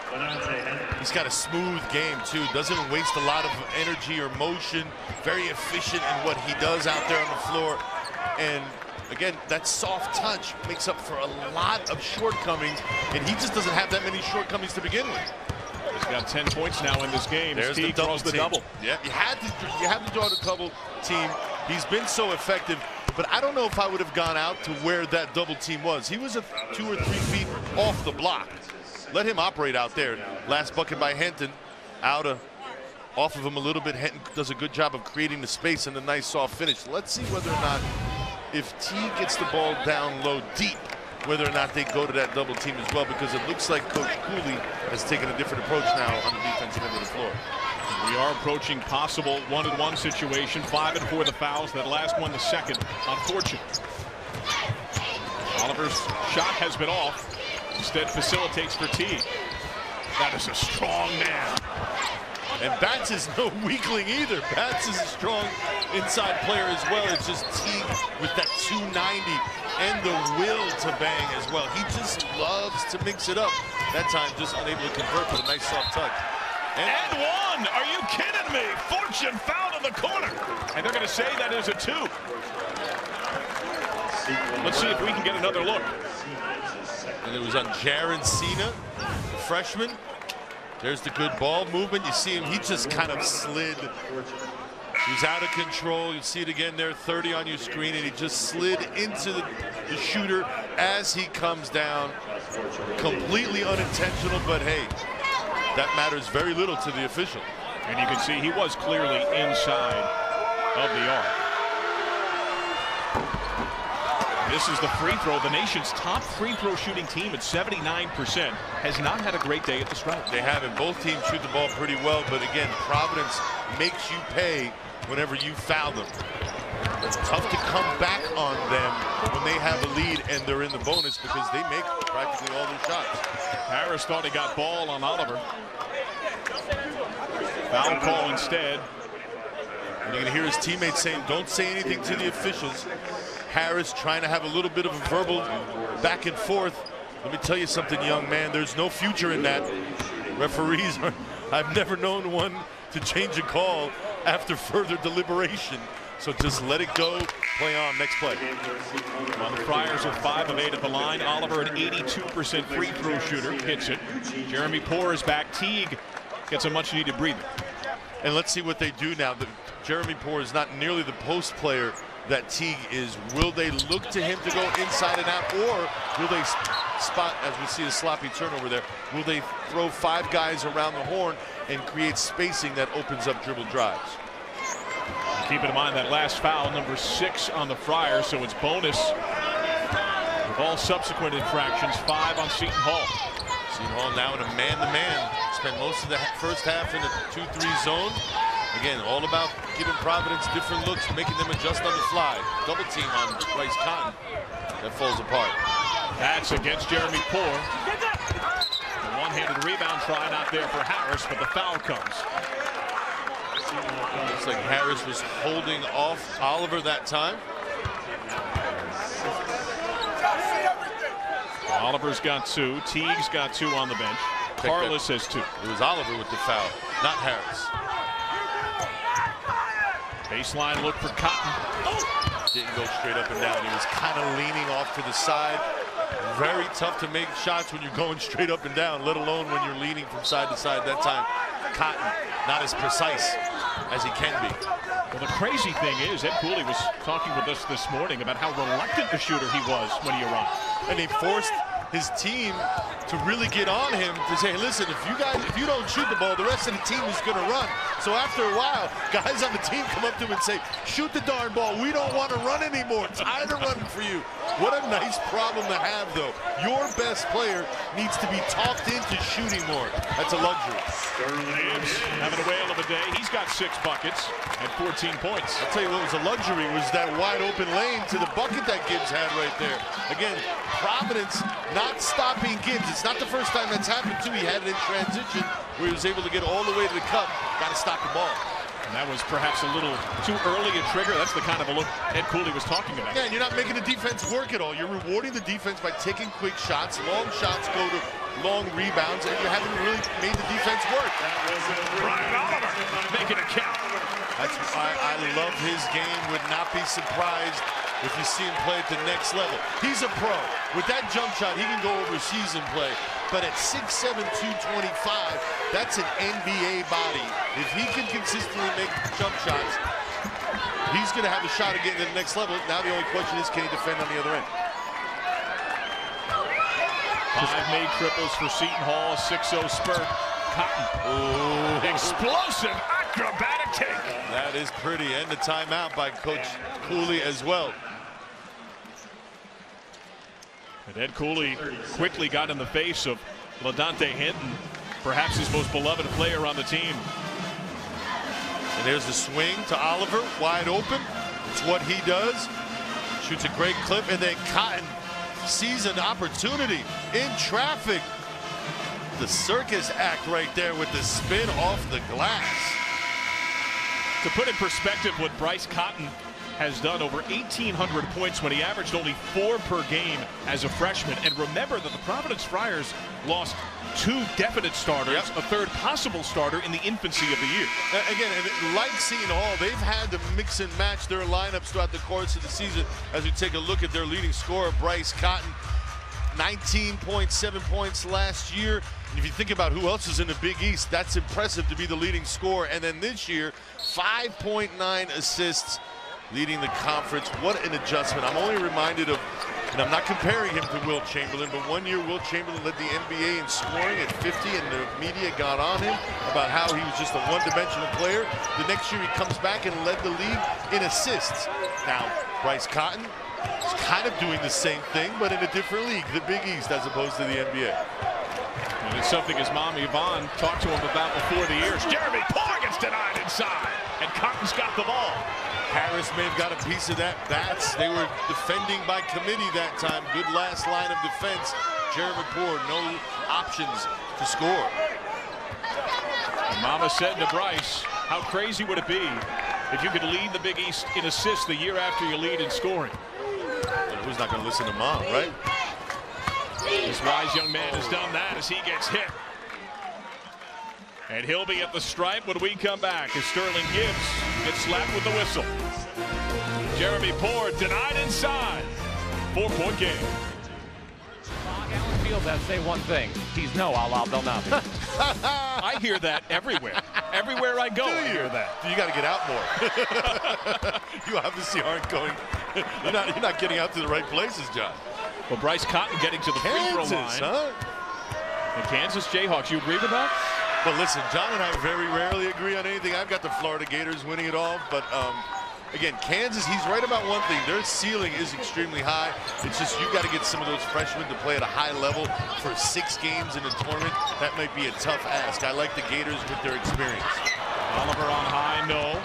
He's got a smooth game, too. Doesn't waste a lot of energy or motion. Very efficient in what he does out there on the floor. And again, that soft touch makes up for a lot of shortcomings. And he just doesn't have that many shortcomings to begin with. He's got 10 points now in this game. There's Teague draws the double. Yeah, you had to draw the double team. He's been so effective, but I don't know if I would have gone out to where that double team was. He was 2 or 3 feet off the block. Let him operate out there. Last bucket by Henton. Off of him a little bit. Henton does a good job of creating the space and a nice soft finish. Let's see whether or not, if Teague gets the ball down low deep, whether or not they go to that double team as well, because it looks like Coach Cooley has taken a different approach now on the defensive end of the floor. We are approaching possible 1-and-1 situation. 5 and 4 the fouls. That last one, the second, unfortunate. Oliver's shot has been off. Instead facilitates for Teague. That is a strong man. And Bats is no weakling either. Bats is a strong inside player as well. It's just Teague with that 290 and the will to bang as well. He just loves to mix it up. That time just unable to convert with a nice soft touch. And one! Are you kidding me? Fortune fouled in the corner. And they're going to say that is a 2. Let's see if we can get another look. And it was on Jaron Cena, the freshman. There's the good ball movement. You see him, he just kind of slid. He's out of control. You see it again there, 30 on your screen, and he just slid into the shooter as he comes down. Completely unintentional, but hey, that matters very little to the official. And you can see he was clearly inside of the arc. This is the free throw. The nation's top free throw shooting team at 79% has not had a great day at the stripe. They haven't. Both teams shoot the ball pretty well, but again, Providence makes you pay whenever you foul them. It's tough to come back on them when they have a lead and they're in the bonus because they make practically all their shots. Harris thought he got ball on Oliver. Foul call instead. And you're going to hear his teammates saying, don't say anything to the officials. Harris trying to have a little bit of a verbal back and forth. Let me tell you something, young man, there's no future in that. Referees, I've never known one to change a call after further deliberation. So just let it go, play on, next play. Well, the Friars are 5 of 8 at the line. Oliver, an 82% free throw shooter, hits it. Jeremy Poore is back. Teague gets a much-needed breather. And let's see what they do now. Jeremy Poore is not nearly the post player that Teague is. Will they look to him to go inside and out, or will they spot, as we see a sloppy turnover there, will they throw 5 guys around the horn and create spacing that opens up dribble drives? Keep in mind that last foul, number 6 on the Friars, so it's bonus with all subsequent infractions. 5 on Seton Hall. Seton Hall now in a man-to-man. Spent most of the first half in the 2-3 zone. Again, all about giving Providence different looks, making them adjust on the fly. Double team on Bryce Cotton. That falls apart. That's against Jeremy Poore. The one-handed rebound try not there for Harris, but the foul comes. Looks like Harris was holding off Oliver that time. Oliver's got 2. Teague's got 2 on the bench. Carlos has 2. It was Oliver with the foul, not Harris. Baseline look for Cotton. Didn't go straight up and down. He was kind of leaning off to the side. Very tough to make shots when you're going straight up and down, let alone when you're leaning from side to side. That time, Cotton not as precise as he can be. Well, the crazy thing is, Ed Cooley was talking with us this morning about how reluctant a shooter he was when he arrived. And he forced his team to really get on him to say, hey, listen, if you don't shoot the ball, the rest of the team is going to run. So after a while, guys on the team come up to him and say, shoot the darn ball. We don't want to run anymore. Tired of running for you. What a nice problem to have, though. Your best player needs to be talked into shooting more. That's a luxury. Gibbs having a whale of a day. He's got 6 buckets and 14 points. I'll tell you what was a luxury was that wide open lane to the bucket that Gibbs had right there. Again, Providence not stopping Gibbs. It's not the first time that's happened, too. He had it in transition where he was able to get all the way to the cup. Got to stop the ball. And that was perhaps a little too early a trigger. That's the kind of a look Ed Cooley was talking about. Yeah, and you're not making the defense work at all. You're rewarding the defense by taking quick shots. Long shots go to long rebounds, and you haven't really made the defense work. Brian Oliver making a count. That's why I love his game. Would not be surprised if you see him play at the next level. He's a pro. With that jump shot, he can go over season play. But at 6'7", 225, that's an NBA body. If he can consistently make jump shots, he's going to have a shot at getting to the next level. Now the only question is, can he defend on the other end? 5 made triples for Seton Hall, 6-0 spurt. Cotton. Ooh. Explosive acrobatic take. That is pretty. And the timeout by Coach Cooley as well. And Ed Cooley quickly got in the face of LaDontae Hinton, perhaps his most beloved player on the team. And there's the swing to Oliver, wide open. It's what he does. Shoots a great clip, and then Cotton sees an opportunity in traffic. The circus act right there with the spin off the glass. To put in perspective what Bryce Cotton has done, over 1,800 points when he averaged only 4 per game as a freshman. And remember that the Providence Friars lost 2 definite starters, a 3rd possible starter in the infancy of the year. Again, like Seton Hall, they've had to mix and match their lineups throughout the course of the season. As we take a look at their leading scorer, Bryce Cotton, 19.7 points last year. And if you think about who else is in the Big East, that's impressive to be the leading scorer. And then this year, 5.9 assists, leading the conference. What an adjustment. I'm only reminded of, and I'm not comparing him to Wilt Chamberlain, but one year Wilt Chamberlain led the NBA in scoring at 50, and the media got on him about how he was just a one-dimensional player. The next year he comes back and led the league in assists. Now, Bryce Cotton is kind of doing the same thing, but in a different league, the Big East, as opposed to the NBA. And it's something his mom, Yvonne, talked to him about before the years. Jeremy Poore gets denied inside, and Cotton's got the ball. Harris may have got a piece of that. They were defending by committee that time. Good last line of defense. Jeremy Poore, no options to score. And Mama said to Bryce, how crazy would it be if you could lead the Big East in assists the year after you lead in scoring? Who's not going to listen to Mom, right? This wise young man has done that as he gets hit. And he'll be at the stripe when we come back as Sterling Gibbs gets slapped with the whistle. Jeremy Poore denied inside. 4-point game. Allen Field has to say one thing. He's no Allah Del Nabi. I hear that everywhere. Everywhere I go, I hear that. You got to get out more. You obviously aren't going. You're not getting out to the right places, John. Well, Bryce Cotton getting to the free throw line. Huh? The Kansas Jayhawks, you agree with that? Well, listen, John and I very rarely agree on anything. I've got the Florida Gators winning it all, but again, Kansas, he's right about one thing. Their ceiling is extremely high. It's just you got to get some of those freshmen to play at a high level for 6 games in a tournament. That might be a tough ask. I like the Gators with their experience. Oliver on high, no.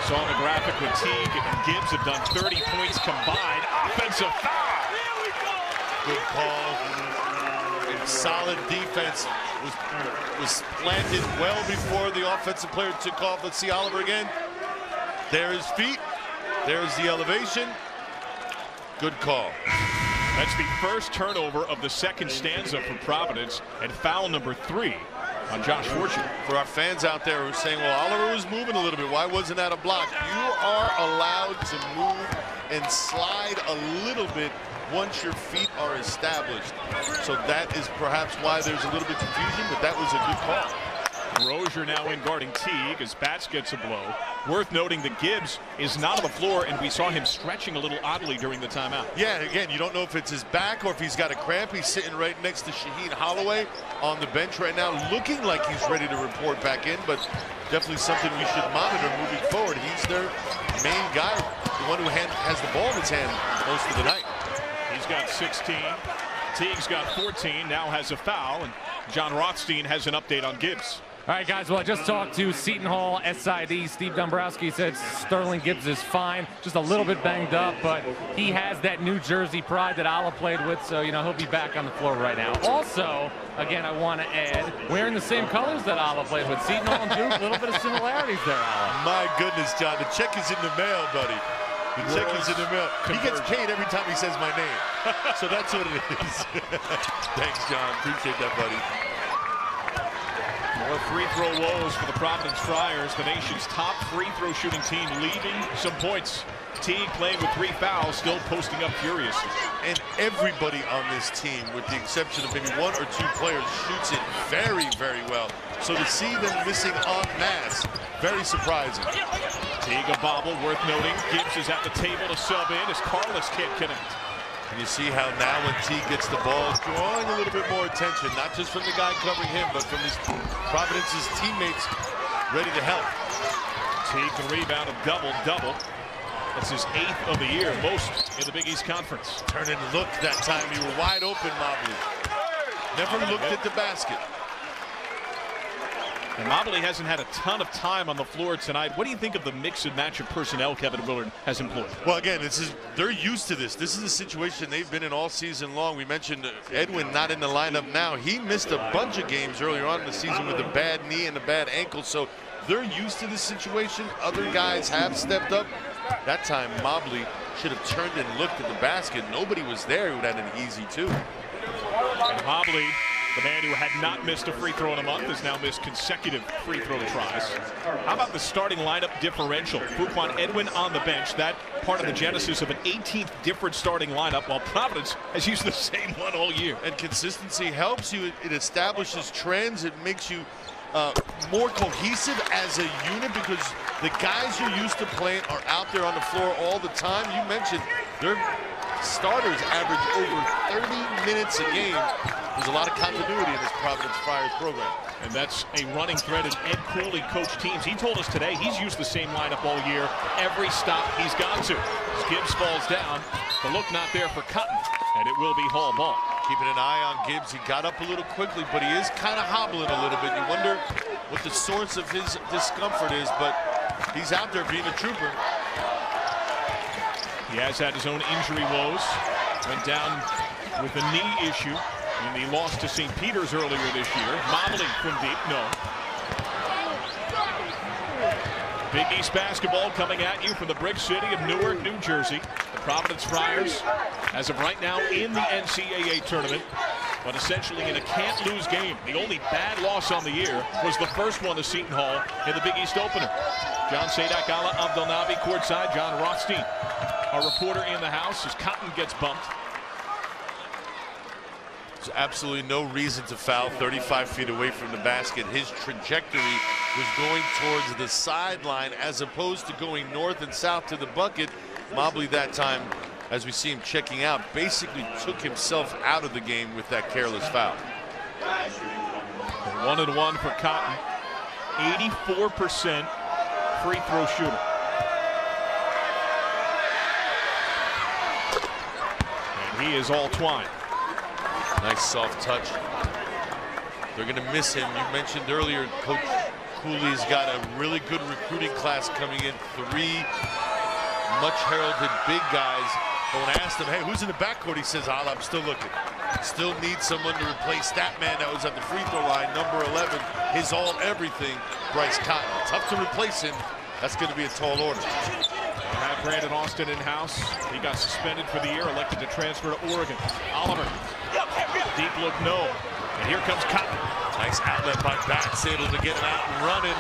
Saw the graphic with Teague and Gibbs have done 30 points combined. Offensive foul. Good call. And solid defense was planted well before the offensive player took off. Let's see Oliver again. There his feet. There's the elevation. Good call. That's the first turnover of the second stanza for Providence, and foul number 3 on Josh Fortune. For our fans out there who are saying, well, Oliver was moving a little bit. Why wasn't that a block? You are allowed to move and slide a little bit once your feet are established. So that is perhaps why there's a little bit of confusion, but that was a good call. Rozier now in guarding Teague as Bats gets a blow. Worth noting that Gibbs is not on the floor, and we saw him stretching a little oddly during the timeout. Yeah, again, you don't know if it's his back or if he's got a cramp. He's sitting right next to Shaheen Holloway on the bench right now, looking like he's ready to report back in, but definitely something we should monitor moving forward. He's their main guy, the one who has the ball in his hand most of the night. He's got 16. Teague's got 14, now has a foul, and John Rothstein has an update on Gibbs. All right, guys, well, I just talked to Seton Hall SID. Steve Dombrowski said Sterling Gibbs is fine, just a little bit banged up, but he has that New Jersey pride that Ala played with, so, you know, he'll be back on the floor right now. Also, again, I want to add, wearing the same colors that Ala played with. Seton Hall and Duke, a little bit of similarities there, Ala. My goodness, John, the check is in the mail, buddy. The check is in the mail. He gets paid every time he says my name. So that's what it is. Thanks, John. Appreciate that, buddy. More free throw woes for the Providence Friars, the nation's top free throw shooting team, leaving some points. Teague playing with 3 fouls, still posting up furiously. And everybody on this team, with the exception of maybe 1 or 2 players, shoots it very, very well. So to see them missing en masse, very surprising. Teague a bobble, worth noting. Gibbs is at the table to sub in as Carlos can't connect. And you see how now when Teague gets the ball, drawing a little bit more attention, not just from the guy covering him, but from his Providence's teammates ready to help. Teague can rebound a double-double. That's his 8th of the year, most in the Big East Conference. Turn and look that time. You were wide open, Mobley. Never looked at the basket. And Mobley hasn't had a ton of time on the floor tonight. What do you think of the mix and match of personnel Kevin Willard has employed? Well, again, they're used to this. This is a situation they've been in all season long. We mentioned Edwin not in the lineup now. He missed a bunch of games earlier on in the season with a bad knee and a bad ankle. So they're used to this situation. Other guys have stepped up. That time, Mobley should have turned and looked at the basket. Nobody was there who had an easy 2. And Mobley, the man who had not missed a free throw in a month, has now missed consecutive free throw tries. How about the starting lineup differential? Fuquan Edwin on the bench. That part of the genesis of an 18th different starting lineup, while Providence has used the same one all year. And consistency helps you. It establishes trends. It makes you more cohesive as a unit because the guys you're used to playing are out there on the floor all the time. You mentioned their starters average over 30 minutes a game. There's a lot of continuity in this Providence Friars program. And that's a running thread in Ed Cooley coached teams. He told us today he's used the same lineup all year, every stop he's gone to. As Gibbs falls down, the look not there for Cotton, and it will be Hall ball. Keeping an eye on Gibbs. He got up a little quickly, but he is kind of hobbling a little bit. You wonder what the source of his discomfort is, but he's out there being a trooper. He has had his own injury woes. Went down with a knee issue in the loss to St. Peter's earlier this year. Mobley from deep, no. Big East basketball coming at you from the brick city of Newark, New Jersey. The Providence Friars, as of right now, in the NCAA tournament, but essentially in a can't-lose game. The only bad loss on the year was the first one to Seton Hall in the Big East opener. John Sadak, Ala Abdelnabi, courtside. John Rothstein, our reporter in the house, as Cotton gets bumped. There's absolutely no reason to foul 35 feet away from the basket. His trajectory was going towards the sideline as opposed to going north and south to the bucket. Mobley that time, as we see him checking out, basically took himself out of the game with that careless foul. 1-1 for Cotton. 84% free throw shooter. And he is all twine. Nice soft touch. They're going to miss him. You mentioned earlier, Coach Cooley's got a really good recruiting class coming in. 3 much heralded big guys. But when I asked him, hey, who's in the backcourt? He says, I'm still looking. Still need someone to replace that man that was at the free throw line, number 11, his all everything, Bryce Cotton. Tough to replace him. That's going to be a tall order. We have Brandon Austin in-house. He got suspended for the year, elected to transfer to Oregon. Oliver, deep look, no. And here comes Cotton. Nice outlet by Bats, able to get him out and running.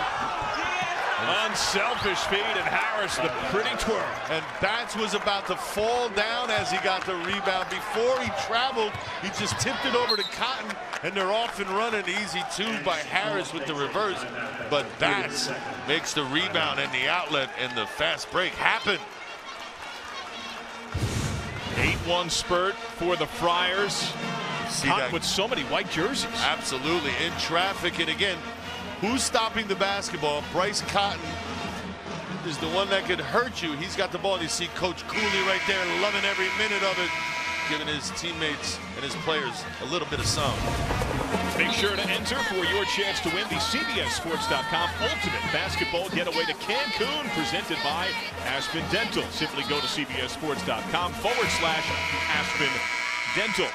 Unselfish feed, and Harris the pretty twirl. And Batts was about to fall down as he got the rebound. Before he traveled, he just tipped it over to Cotton, and they're off and running. Easy two by Harris with the reverse. But Batts makes the rebound, and the outlet and the fast break happen. 8-1 spurt for the Friars. See Cotton that? with so many white jerseys. Absolutely, in traffic. And again, who's stopping the basketball? Bryce Cotton is the one that could hurt you. He's got the ball, and you see Coach Cooley right there loving every minute of it, giving his teammates and his players a little bit of something. Make sure to enter for your chance to win the CBSSports.com Ultimate Basketball Getaway to Cancun, presented by Aspen Dental. Simply go to CBSSports.com/Aspen Dental.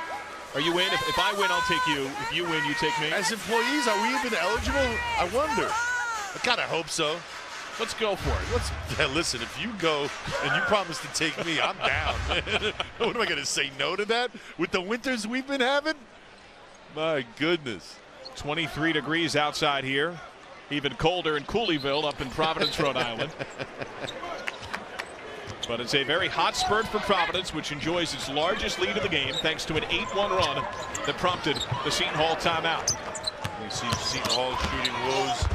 Are you in? If I win, I'll take you. If you win, you take me. As employees, are we even eligible? I wonder. I gotta hope so. Let's go for it. Listen, if you go and you promise to take me, I'm down. What am I gonna say no to that? With the winters we've been having? My goodness. 23 degrees outside here. Even colder in Cooleyville up in Providence, Rhode Island. But it's a very hot spurt for Providence, which enjoys its largest lead of the game thanks to an 8-1 run that prompted the Seton Hall timeout. We see Seton Hall shooting woes,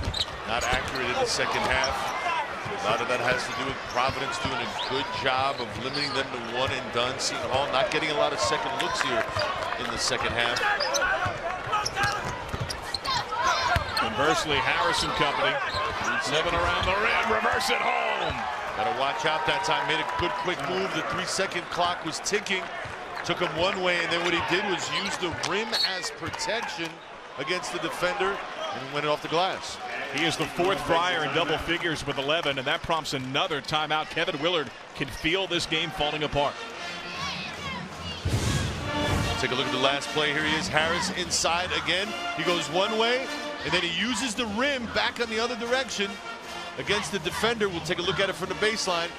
not accurate in the second half. A lot of that has to do with Providence doing a good job of limiting them to one and done. Seton Hall not getting a lot of second looks here in the second half. Conversely, Harris and company living around the rim, reverse it home. Got to watch out that time. Made a good quick move. The 3-second clock was ticking. Took him one way, and then what he did was use the rim as protection against the defender and went it off the glass. He is the fourth Friar in double figures with 11, and that prompts another timeout. Kevin Willard can feel this game falling apart. Take a look at the last play. Here he is. Harris inside again. He goes one way, and then he uses the rim back on the other direction against the defender. We'll take a look at it from the baseline.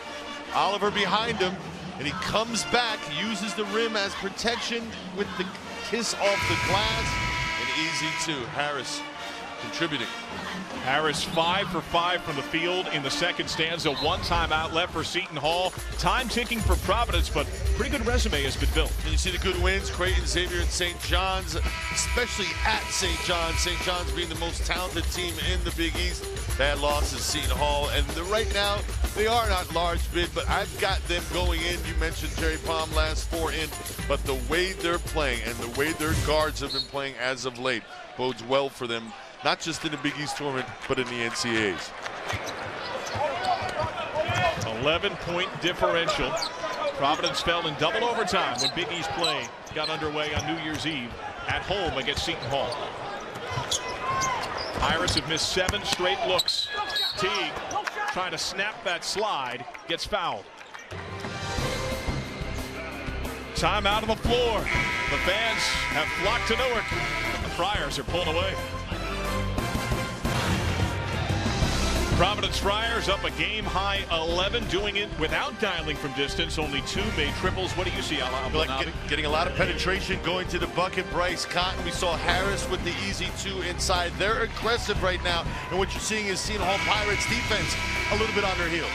Oliver behind him, and he comes back, uses the rim as protection with the kiss off the glass. An easy two. Harris contributing. Harris 5 for 5 from the field in the second stanza. One timeout left for Seton Hall. Time ticking for Providence, but pretty good resume has been built. And you see the good wins, Creighton, Xavier, and St. John's, especially at St. John's. St. John's being the most talented team in the Big East. Bad loss to Seton Hall, and right now they are not large bid, but I've got them going in. You mentioned Jerry Palm last 4 in, but the way they're playing and the way their guards have been playing as of late bodes well for them, not just in the Big East tournament, but in the NCAAs. 11-point differential. Providence fell in double overtime when Big East play got underway on New Year's Eve at home against Seton Hall. Pirates have missed 7 straight looks. Teague trying to snap that slide, gets fouled. Time out on the floor. The fans have flocked to Newark. The Friars are pulled away. Providence Friars up a game-high 11, doing it without dialing from distance. Only 2 made triples. What do you see, Alan? Getting a lot of penetration, going to the bucket. Bryce Cotton. We saw Harris with the easy 2 inside. They're aggressive right now, and what you're seeing is Seton Hall Pirates defense a little bit on their heels.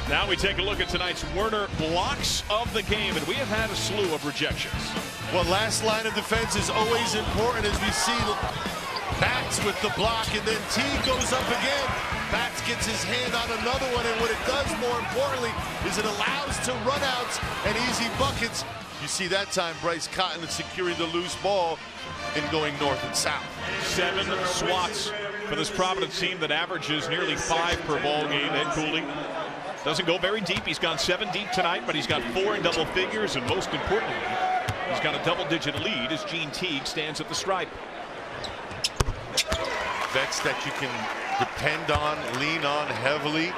Now we take a look at tonight's Werner blocks of the game, and we have had a slew of rejections. Well, last line of defense is always important, as we see Batts with the block, and then Teague goes up again. Batts gets his hand on another one, and what it does, more importantly, is it allows to runouts and easy buckets. You see that time Bryce Cotton is securing the loose ball and going north and south. 7 swats for this Providence team that averages nearly 5 per ball game. Ed Cooley doesn't go very deep. He's gone 7 deep tonight, but he's got 4 in double figures, and most importantly, he's got a double-digit lead as Gene Teague stands at the stripe. Vets that you can depend on, lean on heavily,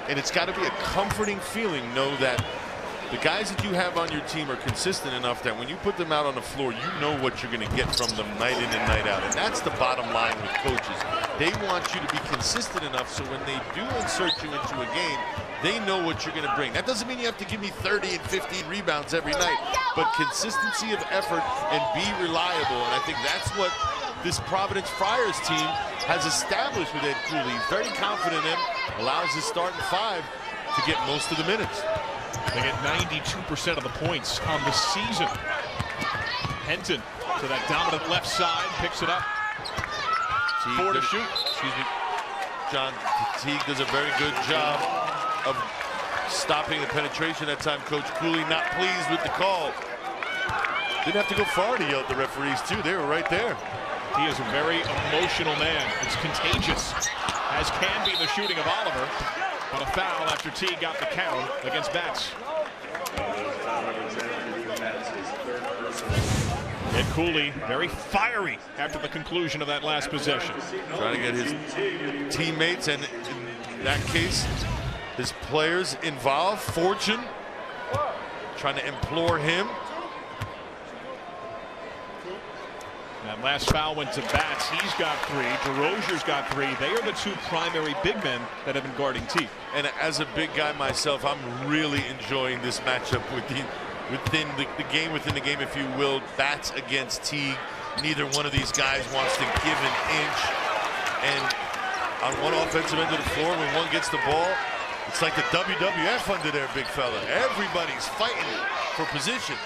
and it's got to be a comforting feeling, know that the guys that you have on your team are consistent enough that when you put them out on the floor, you know what you're going to get from them night in and night out. And that's the bottom line with coaches. They want you to be consistent enough so when they do insert you into a game, they know what you're going to bring. That doesn't mean you have to give me 30 and 15 rebounds every night, but consistency of effort and be reliable. And I think that's what this Providence Friars team has established with Ed Cooley. He's very confident in him, allows his starting five to get most of the minutes. They get 92% of the points on the season. Henton to that dominant left side, picks it up. Four to shoot. Excuse me. John, Teague does a very good job of stopping the penetration that time. Coach Cooley not pleased with the call. Didn't have to go far to yell at the referees, too. They were right there. He is a very emotional man. It's contagious, as can be the shooting of Oliver. But a foul after Teague got the count against Batts. Ed Cooley very fiery after the conclusion of that last possession. Trying to get his teammates, and in that case, his players involved. Fortune trying to implore him. That last foul went to Batts. He's got three. DeRozier's got three. They are the two primary big men that have been guarding Teague. And as a big guy myself, I'm really enjoying this matchup within the game, if you will. Batts against Teague. Neither one of these guys wants to give an inch. And on one offensive end of the floor, when one gets the ball, it's like the WWF under there, big fella. Everybody's fighting for position.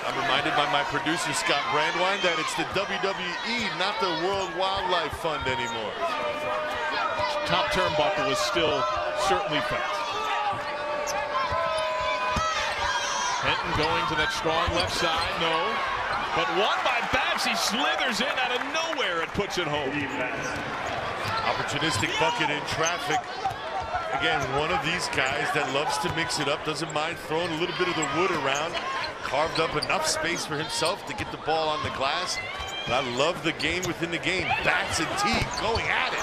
I'm reminded by my producer, Scott Brandwine, that it's the WWE, not the World Wildlife Fund anymore. Top turnbuckle is still certainly felt. Henton going to that strong left side, no. But one by Batts, he slithers in out of nowhere and puts it home. Opportunistic bucket in traffic. Again, one of these guys that loves to mix it up, doesn't mind throwing a little bit of the wood around. Carved up enough space for himself to get the ball on the glass. But I love the game within the game. Batts and Teague going at it.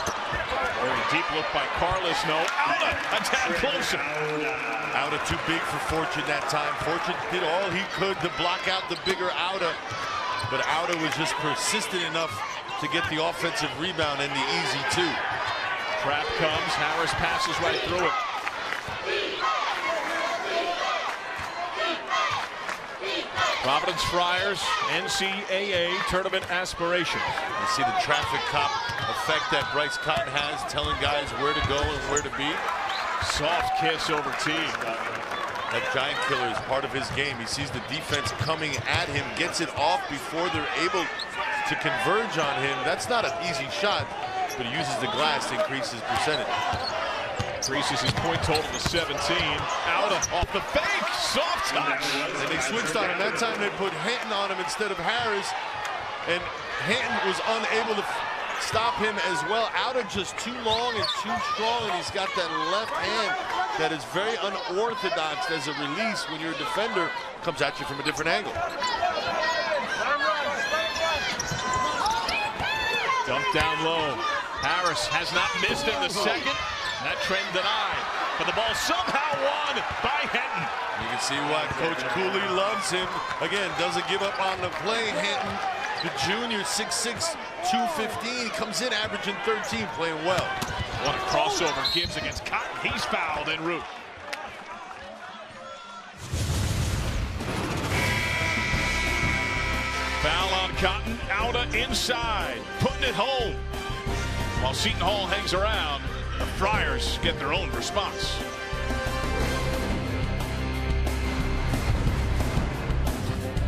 Very deep look by Carlos, no. Auda a tad closer. Auda too big for Fortune that time. Fortune did all he could to block out the bigger Auda. But Auda was just persistent enough to get the offensive rebound and the easy two. Trap comes, Harris passes right through it. Providence Friars, NCAA tournament aspirations. You see the traffic cop effect that Bryce Cotton has, telling guys where to go and where to be. Soft kiss over Teague. That giant killer is part of his game. He sees the defense coming at him, gets it off before they're able to converge on him. That's not an easy shot, but he uses the glass to increase his percentage. Increases his point total to 17. Auda off the fake, soft touch. And they switched on him. That time they put Henton on him instead of Harris. And Henton was unable to stop him as well. Auda just too long and too strong, and he's got that left hand that is very unorthodox as a release when your defender comes at you from a different angle. Dump down low. Harris has not missed in the second. That trend denied, but the ball somehow won by Henton. You can see why Coach Cooley loves him. Again, doesn't give up on the play. Henton, the junior, 6'6", 215, comes in averaging 13, playing well. What a crossover Gibbs against Cotton. He's fouled en route. Foul on Cotton. Auda inside, putting it home. While Seton Hall hangs around, the Friars get their own response.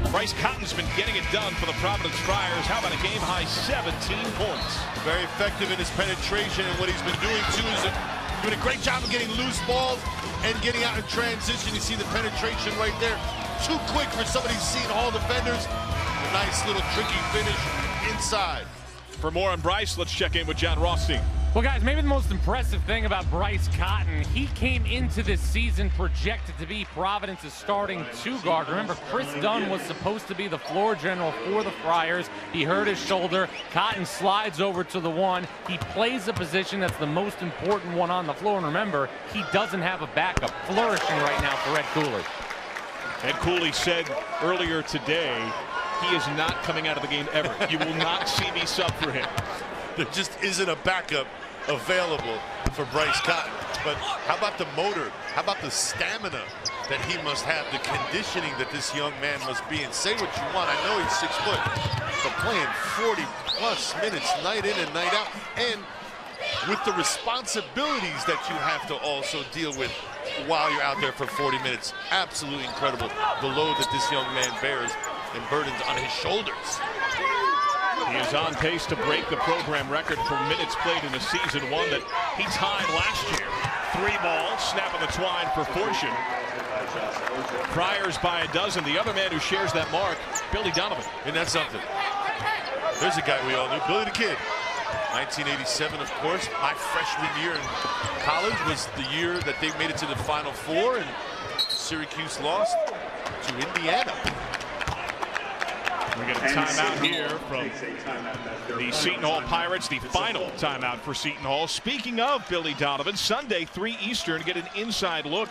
Bryce Cotton's been getting it done for the Providence Friars. How about a game-high 17 points? Very effective in his penetration, and what he's been doing, too, is doing a great job of getting loose balls and getting out in transition. You see the penetration right there. Too quick for some of these Seton Hall defenders. A nice little tricky finish inside. For more on Bryce, let's check in with John Rothstein. Well, guys, maybe the most impressive thing about Bryce Cotton, he came into this season projected to be Providence's starting two-guard. Remember, Chris Dunn was supposed to be the floor general for the Friars. He hurt his shoulder. Cotton slides over to the one. He plays a position that's the most important one on the floor. And remember, he doesn't have a backup. Flourishing right now for Ed Cooley. Ed Cooley said earlier today he is not coming out of the game ever. You will not see me sub for him. There just isn't a backup available for Bryce Cotton. but how about the motor? How about the stamina that he must have, the conditioning that this young man must be? And say what you want, I know he's 6 foot, but playing 40+ minutes night in and night out, and with the responsibilities that you have to also deal with while you're out there for 40 minutes. Absolutely incredible, the load that this young man bears and burdens on his shoulders. He is on pace to break the program record for minutes played in a season, one that he tied last year. 3 balls, snap of the twine for Fortune. Friars by a dozen. The other man who shares that mark, Billy Donovan. And that's something. There's a guy we all knew, Billy the Kid. 1987, of course. My freshman year in college was the year that they made it to the Final Four, and Syracuse lost to Indiana. We get a timeout here from the Seton Hall Pirates, the final timeout for Seton Hall. Speaking of Billy Donovan, Sunday, 3 Eastern, get an inside look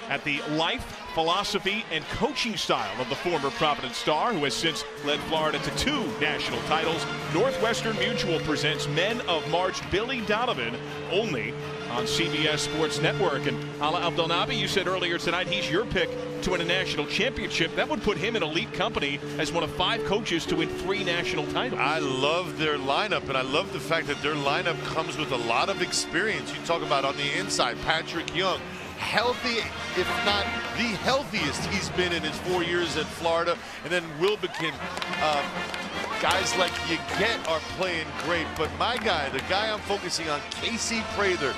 at the life, philosophy, and coaching style of the former Providence star, who has since led Florida to 2 national titles. Northwestern Mutual presents Men of March, Billy Donovan, only on CBS Sports Network. And Ala Abdelnaby, you said earlier tonight he's your pick to win a national championship. That would put him in elite company as one of 5 coaches to win 3 national titles. I love their lineup, and I love the fact that their lineup comes with a lot of experience. You talk about on the inside, Patrick Young, healthy, if not the healthiest he's been in his 4 years at Florida. And then Wilbekin, guys like you get are playing great. But my guy, the guy I'm focusing on, Casey Prather,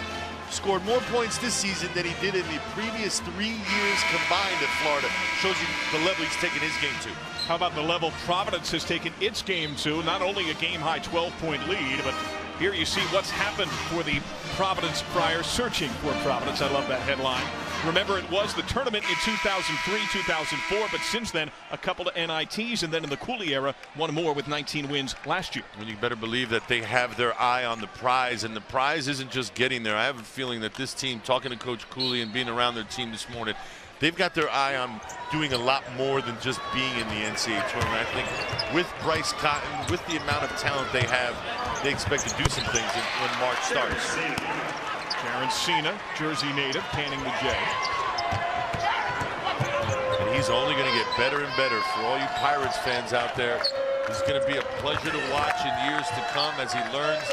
scored more points this season than he did in the previous 3 years combined at Florida. Shows you the level he's taken his game to. How about the level Providence has taken its game to? Not only a game-high 12-point lead, but here you see what's happened for the Providence Friars, searching for Providence. I love that headline. Remember, it was the tournament in 2003, 2004, but since then, a couple of NITs, and then in the Cooley era, 1 more with 19 wins last year. And you better believe that they have their eye on the prize, and the prize isn't just getting there. I have a feeling that this team, talking to Coach Cooley and being around their team this morning, they've got their eye on doing a lot more than just being in the NCAA tournament. I think with Bryce Cotton, with the amount of talent they have, they expect to do some things when March starts. Terrence Cena, Jersey native, canning the J. And he's only going to get better and better for all you Pirates fans out there. He's going to be a pleasure to watch in years to come as he learns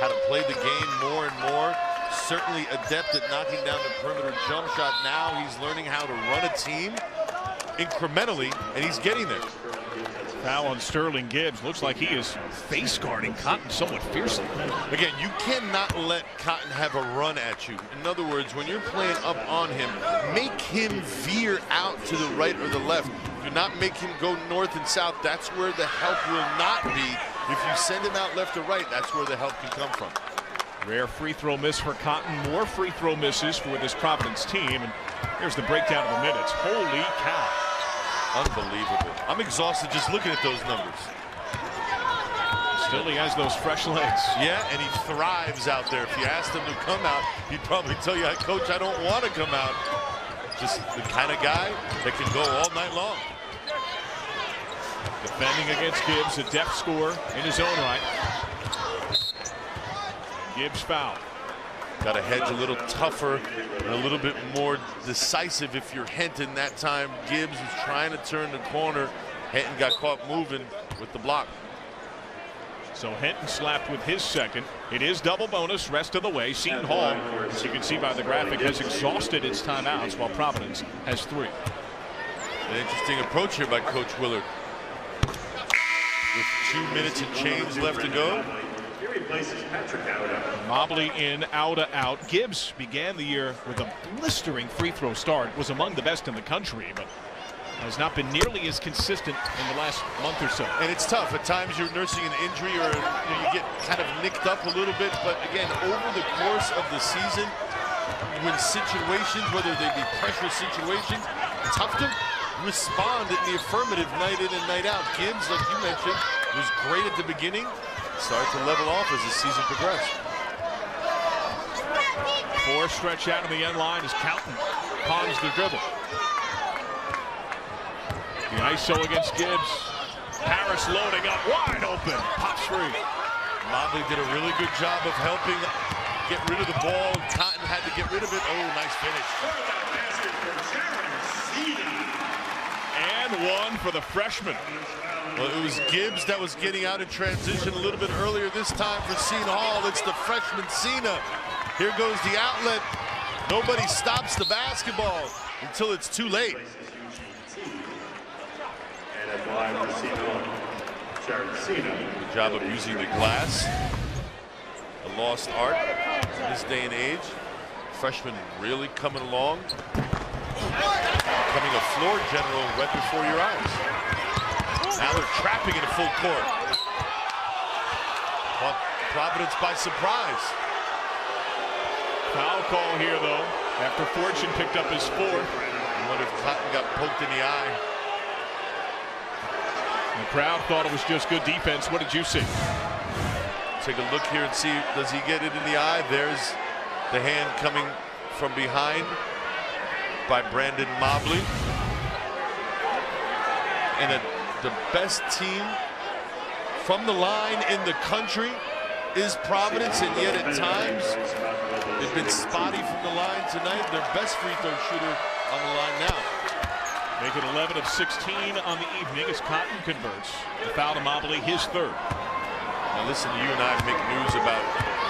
how to play the game more and more. Certainly adept at knocking down the perimeter jump shot. Now he's learning how to run a team incrementally, and he's getting there. Foul on Sterling Gibbs. Looks like he is face guarding Cotton somewhat fiercely. Again, you cannot let Cotton have a run at you. In other words, when you're playing up on him, make him veer out to the right or the left. Do not make him go north and south. That's where the help will not be. If you send him out left or right, that's where the help can come from. Rare free throw miss for Cotton. More free throw misses for this Providence team. And here's the breakdown of the minutes. Holy cow. Unbelievable. I'm exhausted just looking at those numbers. Still, he has those fresh legs. Yeah, and he thrives out there. If you asked him to come out, he'd probably tell you, Coach, I don't want to come out. Just the kind of guy that can go all night long. Defending against Gibbs, a depth scorer in his own right. Gibbs foul. Got to hedge a little tougher and a little bit more decisive if you're Henton. That time Gibbs was trying to turn the corner. Henton got caught moving with the block. So Henton slapped with his second. It is double bonus rest of the way. Seton Hall, as you can see by the graphic, has exhausted its timeouts while Providence has 3. An interesting approach here by Coach Willard. With 2 minutes and change left to go. Mobley in, Auda out. Gibbs began the year with a blistering free throw start. Was among the best in the country, but has not been nearly as consistent in the last month or so. And it's tough. At times you're nursing an injury or you get kind of nicked up a little bit. But again, over the course of the season, when situations, whether they be pressure situations, tough to respond in the affirmative night in and night out. Gibbs, like you mentioned, was great at the beginning. Started to level off as the season progressed. 4 stretch out of the end line as Cotton pawns the dribble. The ISO against Gibbs. Harris loading up, wide open, pops free. Mobley did a really good job of helping get rid of the ball. Cotton had to get rid of it. Oh, nice finish. And one for the freshman. Well, it was Gibbs that was getting out in transition a little bit earlier this time for Seton Hall. It's the freshman Cena. Here goes the outlet. Nobody stops the basketball until it's too late. Good job of using the glass. A lost art in this day and age. Freshman really coming along. Becoming a floor general right before your eyes. Now they're trapping in a full court. Caught Providence by surprise. Foul call here, though, after Fortune picked up his fourth. I wonder if Cotton got poked in the eye. The crowd thought it was just good defense. What did you see? Take a look here and see, does he get it in the eye? There's the hand coming from behind by Brandon Mobley. And the best team from the line in the country is Providence, and yet at times they've been spotty from the line tonight. Their best free throw shooter on the line now. Make it 11 of 16 on the evening as Cotton converts. The foul to Mobley, his third. Now listen to you and I make news about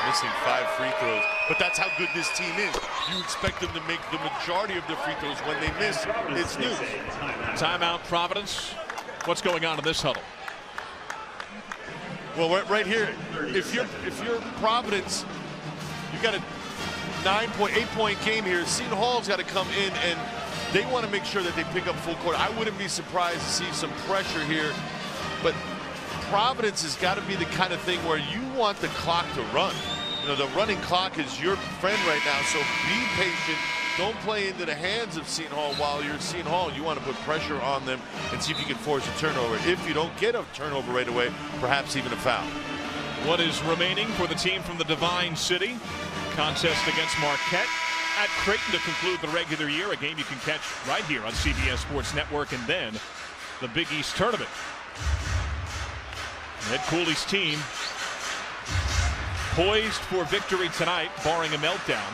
missing 5 free throws, but that's how good this team is. You expect them to make the majority of their free throws. When they miss, it's news. Timeout, Providence. What's going on in this huddle? Well, right here, if you're Providence, you got a 8-point game here. Seton Hall's got to come in, and they want to make sure that they pick up full court. I wouldn't be surprised to see some pressure here, but Providence has got to be the kind of thing where you want the clock to run. You know, the running clock is your friend right now, so be patient. Don't play into the hands of Seton Hall while you're Seton Hall. You want to put pressure on them and see if you can force a turnover. If you don't get a turnover right away, perhaps even a foul. What is remaining for the team from the Divine City? Contest against Marquette at Creighton to conclude the regular year. A game you can catch right here on CBS Sports Network, and then the Big East Tournament. Ed Cooley's team poised for victory tonight, barring a meltdown.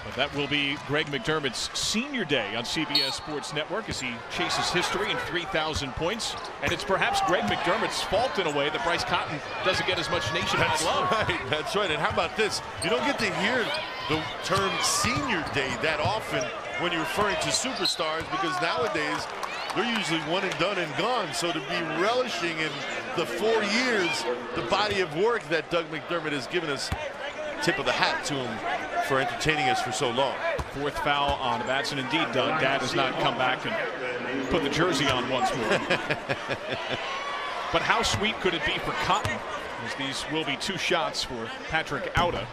But that will be Greg McDermott's senior day on CBS Sports Network as he chases history and 3,000 points. And it's perhaps Greg McDermott's fault in a way that Bryce Cotton doesn't get as much nationwide love. That's right. And how about this? You don't get to hear the term senior day that often when you're referring to superstars, because nowadays they're usually one and done and gone. So to be relishing in the 4 years, the body of work that Doug McDermott has given us, tip of the hat to him for entertaining us for so long. Fourth foul on Batson. Indeed, Doug, Dad has not come back and put the jersey on once more. But how sweet could it be for Cotton, as these will be 2 shots for Patrick Auda.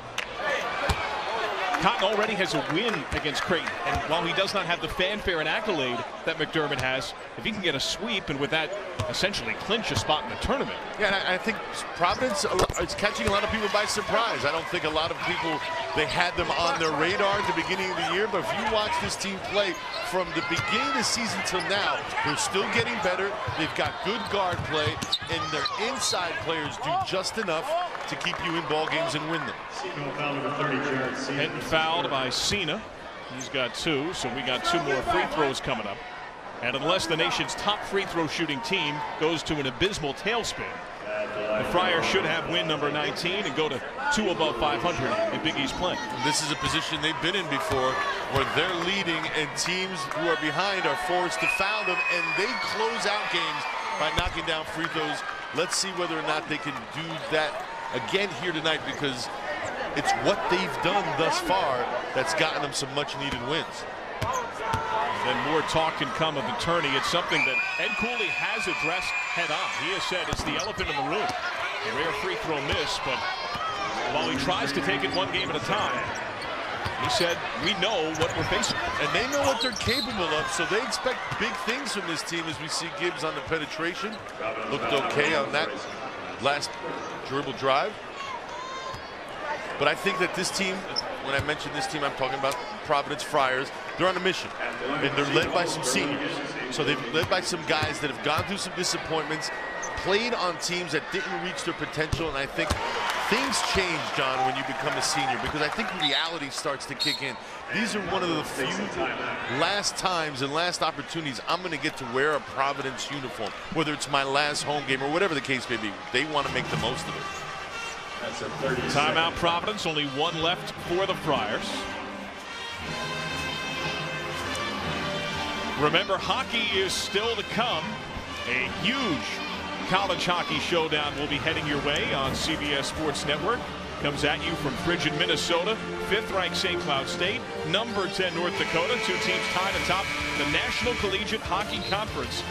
Cotton already has a win against Creighton, and while he does not have the fanfare and accolade that McDermott has, if he can get a sweep and with that essentially clinch a spot in the tournament. Yeah, and I think Providence is catching a lot of people by surprise. I don't think a lot of people, they had them on their radar at the beginning of the year, but if you watch this team play from the beginning of the season till now, they're still getting better. They've got good guard play, and their inside players do just enough to keep you in ball games and win them. Hinton fouled by Cena. He's got 2, so we got 2 more free throws coming up. And unless the nation's top free throw shooting team goes to an abysmal tailspin, the Friars should have win number 19 and go to 2 above 500 in Big East play. This is a position they've been in before, where they're leading and teams who are behind are forced to foul them, and they close out games by knocking down free throws. Let's see whether or not they can do that again here tonight, because it's what they've done thus far that's gotten them some much needed wins. And then more talk can come of the tourney. It's something that Ed Cooley has addressed head on. He has said it's the elephant in the room. A rare free throw miss, but while he tries to take it 1 game at a time, he said, we know what we're facing. And they know what they're capable of, so they expect big things from this team. As we see Gibbs on the penetration. Looked okay on that last dribble drive. But I think that this team, when I mention this team, I'm talking about Providence Friars. They're on a mission, and they're led by some seniors. So they've led by some guys that have gone through some disappointments, played on teams that didn't reach their potential, and I think things change, John, when you become a senior, because I think reality starts to kick in. These are one of the few last times and last opportunities I'm going to get to wear a Providence uniform, whether it's my last home game or whatever the case may be. They want to make the most of it. Timeout Providence, only one left for the Friars. Remember, hockey is still to come. A huge college hockey showdown will be heading your way on CBS Sports Network. Comes at you from frigid Minnesota, 5th-ranked St. Cloud State, number 10 North Dakota. Two teams tied atop the National Collegiate Hockey Conference.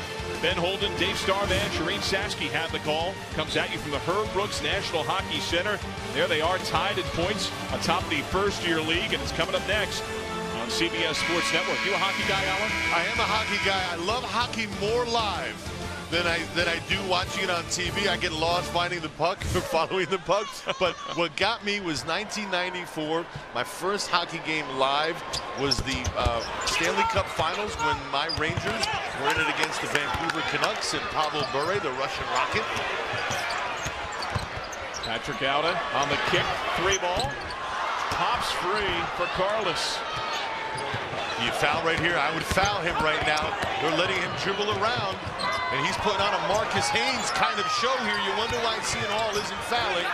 Ben Holden, Dave Starvan, Shireen Saski have the call. Comes at you from the Herb Brooks National Hockey Center. There they are, tied in points atop the first-year league, and it's coming up next on CBS Sports Network. You a hockey guy, Alan? I am a hockey guy. I love hockey more live than I do watching it on TV. I get lost finding the puck or following the puck. But what got me was 1994. My first hockey game live was the Stanley Cup Finals when my Rangers were in it against the Vancouver Canucks and Pavel Bure, the Russian Rocket. Patrick Auda on the kick, 3-ball. Pops free for Carlos. You foul right here. I would foul him right now. They're letting him dribble around, and he's putting on a Marcus Haynes kind of show here. You wonder why Seton Hall isn't fouling.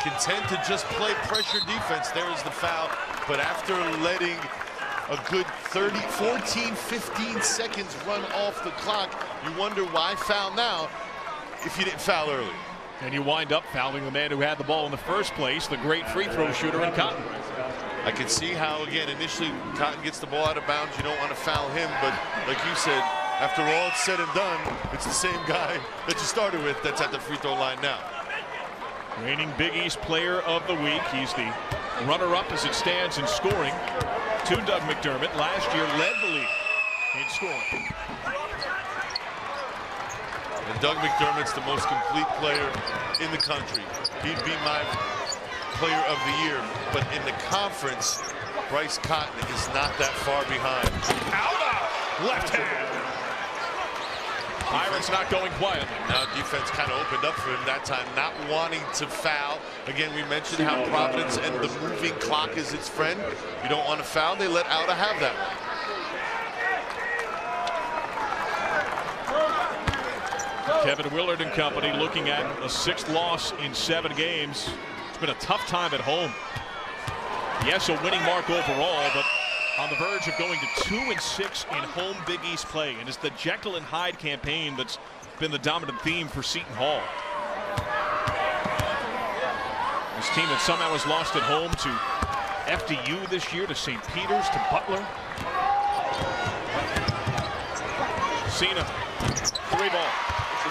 Content to just play pressure defense. There's the foul. But after letting a good 14, 15 seconds run off the clock, you wonder why foul now if you didn't foul early. And you wind up fouling the man who had the ball in the first place, the great free throw shooter in Cotton. I can see how, again, initially Cotton gets the ball out of bounds. You don't want to foul him, but like you said, after all it's said and done, it's the same guy that you started with that's at the free throw line now. Reigning Big East Player of the Week. He's the runner-up as it stands in scoring to Doug McDermott. Last year led the league in scoring. And Doug McDermott's the most complete player in the country. He'd be my player of the year, but in the conference, Bryce Cotton is not that far behind. Auda, left hand. Pirates not going quietly. Now defense kind of opened up for him that time, not wanting to foul. Again, we mentioned how Providence and the moving clock is its friend. You don't want to foul, they let Auda have that one. Kevin Willard and company looking at a 6th loss in 7 games. It's been a tough time at home. Yes, a winning mark overall, but on the verge of going to 2-6 in home Big East play. And it's the Jekyll and Hyde campaign that's been the dominant theme for Seton Hall. This team that somehow has lost at home to FDU this year, to St. Peter's, to Butler. Cena, 3-ball.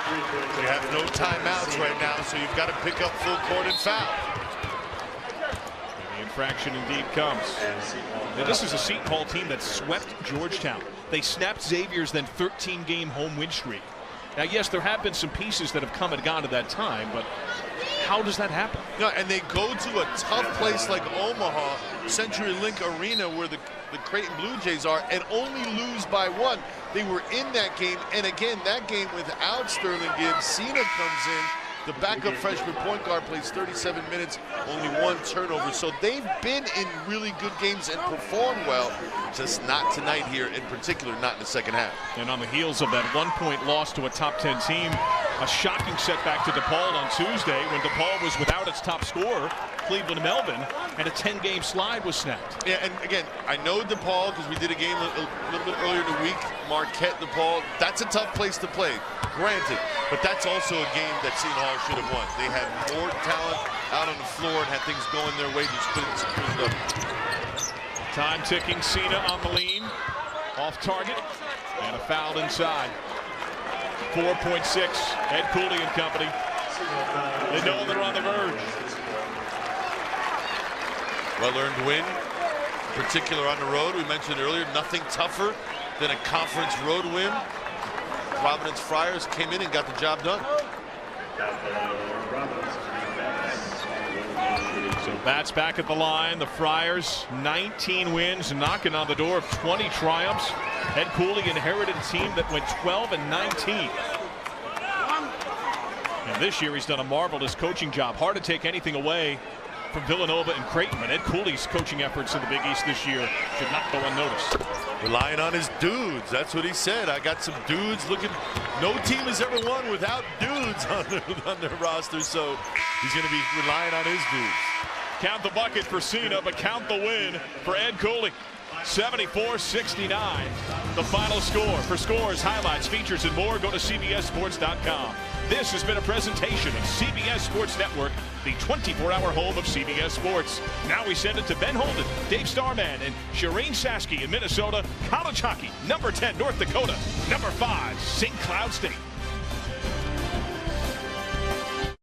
We have no timeouts right now, so you've got to pick up full court and foul. And the infraction indeed comes. Now, this is a Seton Hall team that swept Georgetown. They snapped Xavier's then 13-game home win streak. Now, yes, there have been some pieces that have come and gone at that time, but how does that happen? No, and they go to a tough place like Omaha, CenturyLink Arena, where the Creighton Blue Jays are, and only lose by 1. They were in that game, and again, that game without Sterling Gibbs. Cena comes in. The backup freshman point guard plays 37 minutes, only 1 turnover. So they've been in really good games and performed well, just not tonight here, in particular, not in the second half. And on the heels of that 1-point loss to a top 10 team, a shocking setback to DePaul on Tuesday when DePaul was without its top scorer, Cleveland Melvin, and a 10-game slide was snapped. Yeah, and again, I know DePaul because we did a game a little bit earlier in the week. Marquette, DePaul, that's a tough place to play, granted, but that's also a game that Seton Hall should have won. They had more talent out on the floor and had things going their way, just couldn't secure it up. Time ticking, Cena on the lean, off target, and a foul inside. 4.6, Ed Cooley and company. They know they're on the verge. Well-earned win, in particular on the road. We mentioned earlier, nothing tougher than a conference road win. Providence Friars came in and got the job done. So Bats back at the line. The Friars, 19 wins, knocking on the door of 20 triumphs. Ed Cooley inherited a team that went 12-19. And this year he's done a marvelous coaching job. Hard to take anything away from Villanova and Creighton, but Ed Cooley's coaching efforts in the Big East this year should not go unnoticed. Relying on his dudes. That's what he said. I got some dudes looking. No team has ever won without dudes on their roster, so he's going to be relying on his dudes. Count the bucket for Cena, but count the win for Ed Cooley. 74-69, the final score. For scores, highlights, features, and more, go to CBSSports.com. This has been a presentation of CBS Sports Network, the 24-hour home of CBS Sports. Now we send it to Ben Holden, Dave Starman, and Shireen Sasky in Minnesota. College hockey, number 10, North Dakota. Number 5, St. Cloud State.